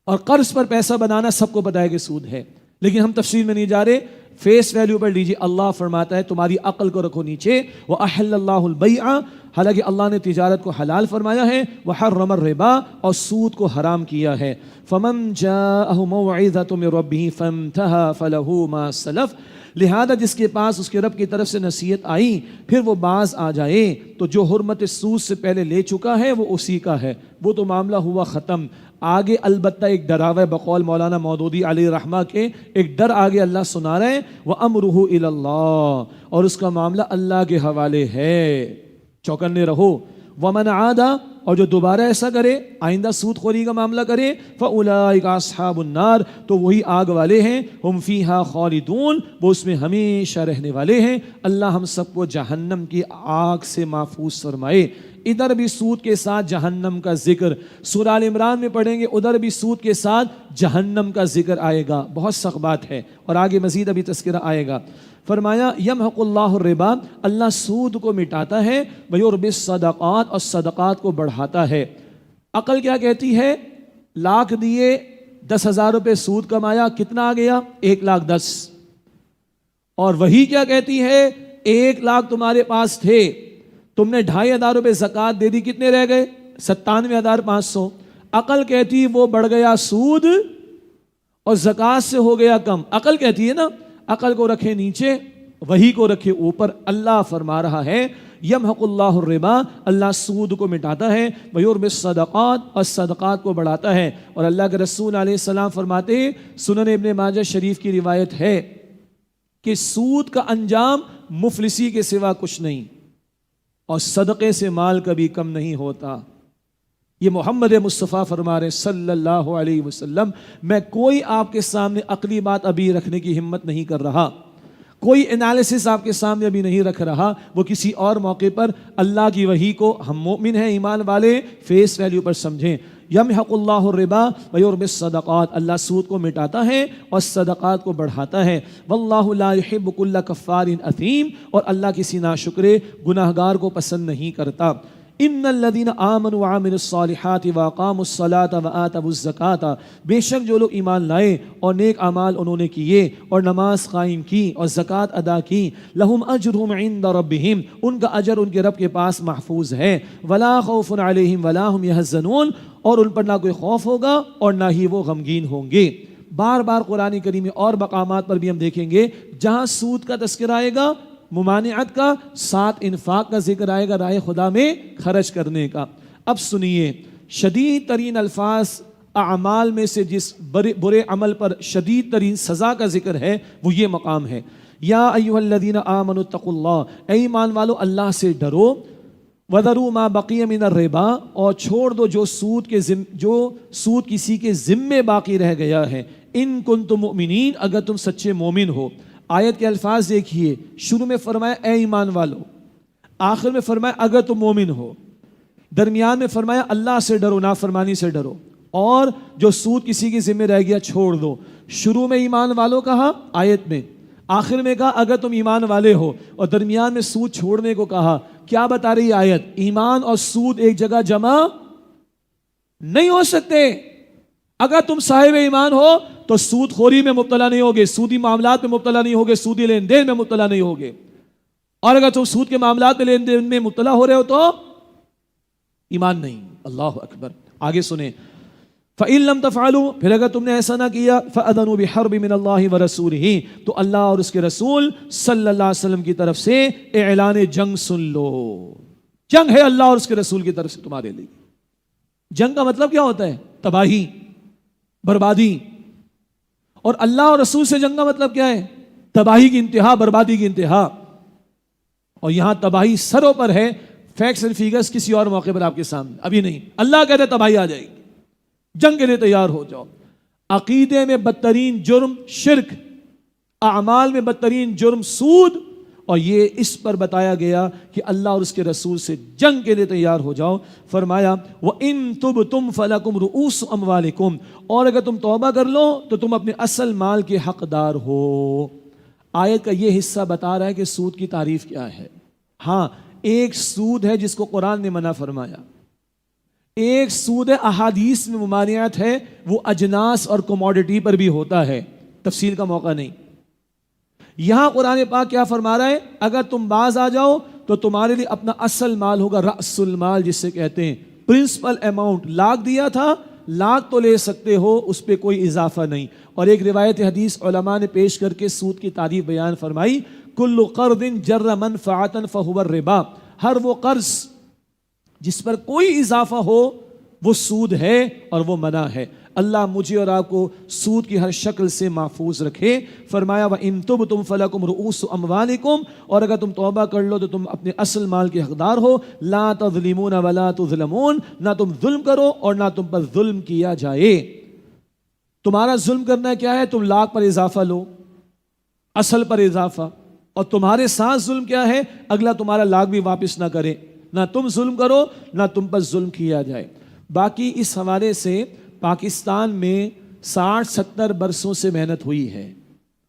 اور قرض پر پیسہ بنانا سب کو پتا ہے کہ سود ہے. لیکن ہم تفصیل میں نہیں جا رہے، فیس ویلیو پر لیجیے. اللہ فرماتا ہے تمہاری عقل کو رکھو نیچے. وَأَحَلَّ اللَّهُ الْبَيْعَ، حالانکہ اللہ نے تجارت کو حلال فرمایا ہے، وَحَرَّمَ الرِّبَا، اور سود کو حرام کیا ہے. فَمَنْ جَاءَهُ مَوْعِظَةٌ مِّن رَّبِّهِ فَانْتَهَىٰ فَلَهُ مَا سَلَفَ، لہذا جس کے پاس اس کے رب کی طرف سے نصیحت آئی پھر وہ باز آ جائے تو جو حرمت سود سے پہلے لے چکا ہے وہ اسی کا ہے، وہ تو معاملہ ہوا ختم. آگے البتہ ایک ڈراوا بقول مولانا مودودی علیہ رحمہ کے، ایک ڈر آگے اللہ سنا رہے ہیں، وَأَمْرُهُ إِلَى اللَّهِ، اور اس کا معاملہ اللہ کے حوالے ہے. چوکنے رہو. وَمَنْ عَادَ، اور جو دوبارہ ایسا کرے، آئندہ سود خوری کا معاملہ کرے، فَأُولَٰئِکَ أَصْحَابُ النَّارِ، تو وہی آگ والے ہیں، ہم فیہا خالدون، وہ اس میں ہمیشہ رہنے والے ہیں. اللہ ہم سب کو جہنم کی آگ سے محفوظ فرمائے. ادھر بھی سود کے ساتھ جہنم کا ذکر، سورہ آل عمران میں پڑھیں گے، ادھر بھی سود کے ساتھ جہنم کا ذکر آئے گا. بہت سخت بات ہے، اور آگے مزید ابھی تذکرہ آئے گا. فرمایا یمحق اللہ الربا، اللہ سود کو مٹاتا ہے، ویربی الصدقات، اور صدقات کو بڑھاتا ہے. عقل کیا کہتی ہے؟ 1,00,000 دیے، 10,000 روپے سود کمایا، کتنا آ گیا؟ 1,10,000. اور وہی کیا کہتی ہے؟ 1,00,000 تمہارے پاس تھے، تم نے 2,500 روپے زکوٰۃ دے دی، کتنے رہ گئے؟ 97,500. عقل کہتی وہ بڑھ گیا سود اور زکوٰۃ سے ہو گیا کم. عقل کہتی ہے نا، عقل کو رکھے نیچے، وہی کو رکھے اوپر. اللہ فرما رہا ہے یمحق اللہ الربا، اللہ سود کو مٹاتا ہے، ویربی الصدقات، اور صدقات کو بڑھاتا ہے. اور اللہ کے رسول علیہ السلام فرماتے ہیں، سنن ابن ماجہ شریف کی روایت ہے کہ سود کا انجام مفلسی کے سوا کچھ نہیں، اور صدقے سے مال کبھی کم نہیں ہوتا. یہ محمد مصطفیٰ فرما رہے صلی اللہ علیہ وسلم. میں کوئی آپ کے سامنے عقلی بات ابھی رکھنے کی ہمت نہیں کر رہا، کوئی انالیسس آپ کے سامنے ابھی نہیں رکھ رہا، وہ کسی اور موقع پر اللہ کی وحی کو ہم مومن ہیں، ایمان والے، فیس ویلیو پر سمجھیں. یمحق اللہ الربا ویربی الصدقات، اللہ سود کو مٹاتا ہے اور صدقات کو بڑھاتا ہے. واللہ لا یحب کل کفار اثیم، اور اللہ کسی ناشکرے گناہگار کو پسند نہیں کرتا. ان الذین آمنوا وعملوا الصالحات واقاموا الصلاۃ وآتوا الزکاۃ، بے شک جو لوگ ایمان لائے اور نیک اعمال انہوں نے کیے اور نماز قائم کی اور زکوٰۃ ادا کی، لہم اجرہم عند ربہم، ان کا اجر ان کے رب کے پاس محفوظ ہے، ولا خوف علیہم ولا هم یحزنون، اور ان پر نہ کوئی خوف ہوگا اور نہ ہی وہ غمگین ہوں گے۔ بار بار قرآن کریم میں اور مقامات پر بھی ہم دیکھیں گے جہاں سود کا تذکرہ آئے گا، ممانعت کا، ساتھ انفاق کا ذکر آئے گا، راہ خدا میں خرچ کرنے کا۔ اب سنیے، شدید ترین الفاظ اعمال میں سے جس برے عمل پر شدید ترین سزا کا ذکر ہے وہ یہ مقام ہے، یا ایھا الذین آمنوا اتقوا اللہ، اے ایمان والو اللہ سے ڈرو، وذروا ما بقی من الربا، اور چھوڑ دو جو سود کسی کے ذمے باقی رہ گیا ہے، ان کنتم مؤمنین، اگر تم سچے مومن ہو۔ آیت کے الفاظ دیکھیے، شروع میں فرمایا اے ایمان والو، آخر میں فرمایا اگر تم مومن ہو، درمیان میں فرمایا اللہ سے ڈرو، نافرمانی سے ڈرو، اور جو سود کسی کے ذمہ رہ گیا چھوڑ دو۔ شروع میں ایمان والو کہا آیت میں، آخر میں کہا اگر تم ایمان والے ہو، اور درمیان میں سود چھوڑنے کو کہا۔ کیا بتا رہی آیت؟ ایمان اور سود ایک جگہ جمع نہیں ہو سکتے۔ اگر تم صاحب ایمان ہو تو سود خوری میں مبتلا نہیں ہوگے، سودی معاملات میں مبتلا نہیں ہوگے، سودی لین دین میں مبتلا نہیں ہوگے، اور اگر تم سود کے معاملات میں لین دین میں مبتلا ہو رہے ہو تو ایمان نہیں۔ اللہ اکبر۔ آگے سنیں، فَإِن لَمْ تَفْعَلُوا، پھر اگر تم نے ایسا نہ کیا، فَأَذَنُوا بِحَرْبٍ مِّنَ اللَّهِ وَرَسُولِهِ، تو اللہ اور اس کے رسول صلی اللہ علیہ وسلم کی طرف سے اعلان جنگ سن لو۔ جنگ ہے اللہ اور اس کے رسول کی طرف سے تمہارے لیے۔ جنگ کا مطلب کیا ہوتا ہے؟ تباہی، بربادی، اور اللہ اور رسول سے جنگ کا مطلب کیا ہے؟ تباہی کی انتہا، بربادی کی انتہا۔ اور یہاں تباہی سروں پر ہے، فیکٹس اینڈ فیگرز کسی اور موقع پر آپ کے سامنے، ابھی نہیں۔ اللہ کہتے تباہی آ جائے گی، جنگ کے لیے تیار ہو جاؤ۔ عقیدے میں بدترین جرم شرک، اعمال میں بدترین جرم سود، اور یہ اس پر بتایا گیا کہ اللہ اور اس کے رسول سے جنگ کے لیے تیار ہو جاؤ۔ فرمایا وَإِن تُبْتُمْ فَلَكُمْ رُؤُوسُ أَمْوَالِكُمْ، اور اگر تم توبہ کر لو تو تم اپنے اصل مال کے حقدار ہو۔ آیت کا یہ حصہ بتا رہا ہے کہ سود کی تعریف کیا ہے۔ ہاں، ایک سود ہے جس کو قرآن نے منع فرمایا، ایک سود احادیث میں ممانعت ہے، وہ اجناس اور کموڈٹی پر بھی ہوتا ہے، تفصیل کا موقع نہیں۔ یہاں قرآن پاک کیا فرما رہا ہے؟ اگر تم باز آ جاؤ تو تمہارے لیے اپنا اصل مال ہوگا، رأس المال جس سے کہتے ہیں، پرنسپل اماؤنٹ، لاکھ دیا تھا، لاکھ تو لے سکتے ہو، اس پہ کوئی اضافہ نہیں۔ اور ایک روایت حدیث علماء نے پیش کر کے سود کی تعریف بیان فرمائی، کل قرض جر منفعۃ فہو الربا، ہر وہ قرض جس پر کوئی اضافہ ہو وہ سود ہے اور وہ منع ہے۔ اللہ مجھے اور آپ کو سود کی ہر شکل سے محفوظ رکھے۔ فرمایا وَإِن تُبْتُمْ فَلَكُمْ رُؤُوسُ أَمْوَالِكُمْ، اور اگر تم توبہ کر لو تو تم اپنے اصل مال کے حقدار ہو۔ لَا تَظْلِمُونَ وَلَا تُظْلَمُونَ، نہ تم ظلم کرو اور نہ تم پر ظلم کیا جائے۔ تمہارا ظلم کرنا کیا ہے؟ تم لاکھ پر اضافہ لو، اصل پر اضافہ، اور تمہارے ساتھ ظلم کیا ہے؟ اگلا تمہارا لاکھ بھی واپس نہ کرے، نہ تم ظلم کرو نہ تم پر ظلم کیا جائے۔ باقی اس حوالے سے پاکستان میں 60-70 برسوں سے محنت ہوئی ہے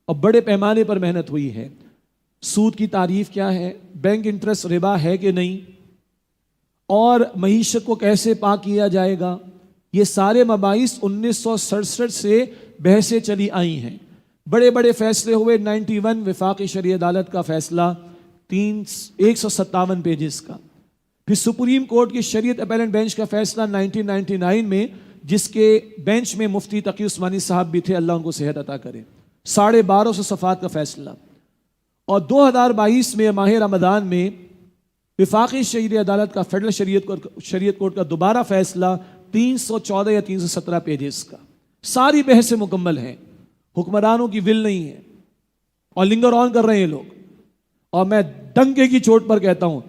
اور بڑے پیمانے پر محنت ہوئی ہے۔ سود کی تعریف کیا ہے، بینک انٹرسٹ ربا ہے کہ نہیں، اور معیشت کو کیسے پاک کیا جائے گا، یہ سارے مباحث 1967 سے بحثیں چلی آئی ہیں۔ بڑے بڑے فیصلے ہوئے، 91 وفاقی شرعی عدالت کا فیصلہ 157 پیجز کا، پھر سپریم کورٹ کی شریعت اپیلنٹ بینچ کا فیصلہ 1999 میں، جس کے بینچ میں مفتی تقی عثمانی صاحب بھی تھے، اللہ ان کو صحت عطا کرے، 1250 صفحات کا فیصلہ۔ اور 2022 میں ماہ رمضان میں وفاقی شرعی عدالت کا فیڈرل شریعت کورٹ کا دوبارہ فیصلہ 314 یا 317 پیجز کا۔ ساری بحثیں مکمل ہیں، حکمرانوں کی ول نہیں ہے اور لنگر آن کر رہے ہیں لوگ۔ اور میں ڈنکے کی چوٹ پر کہتا ہوں،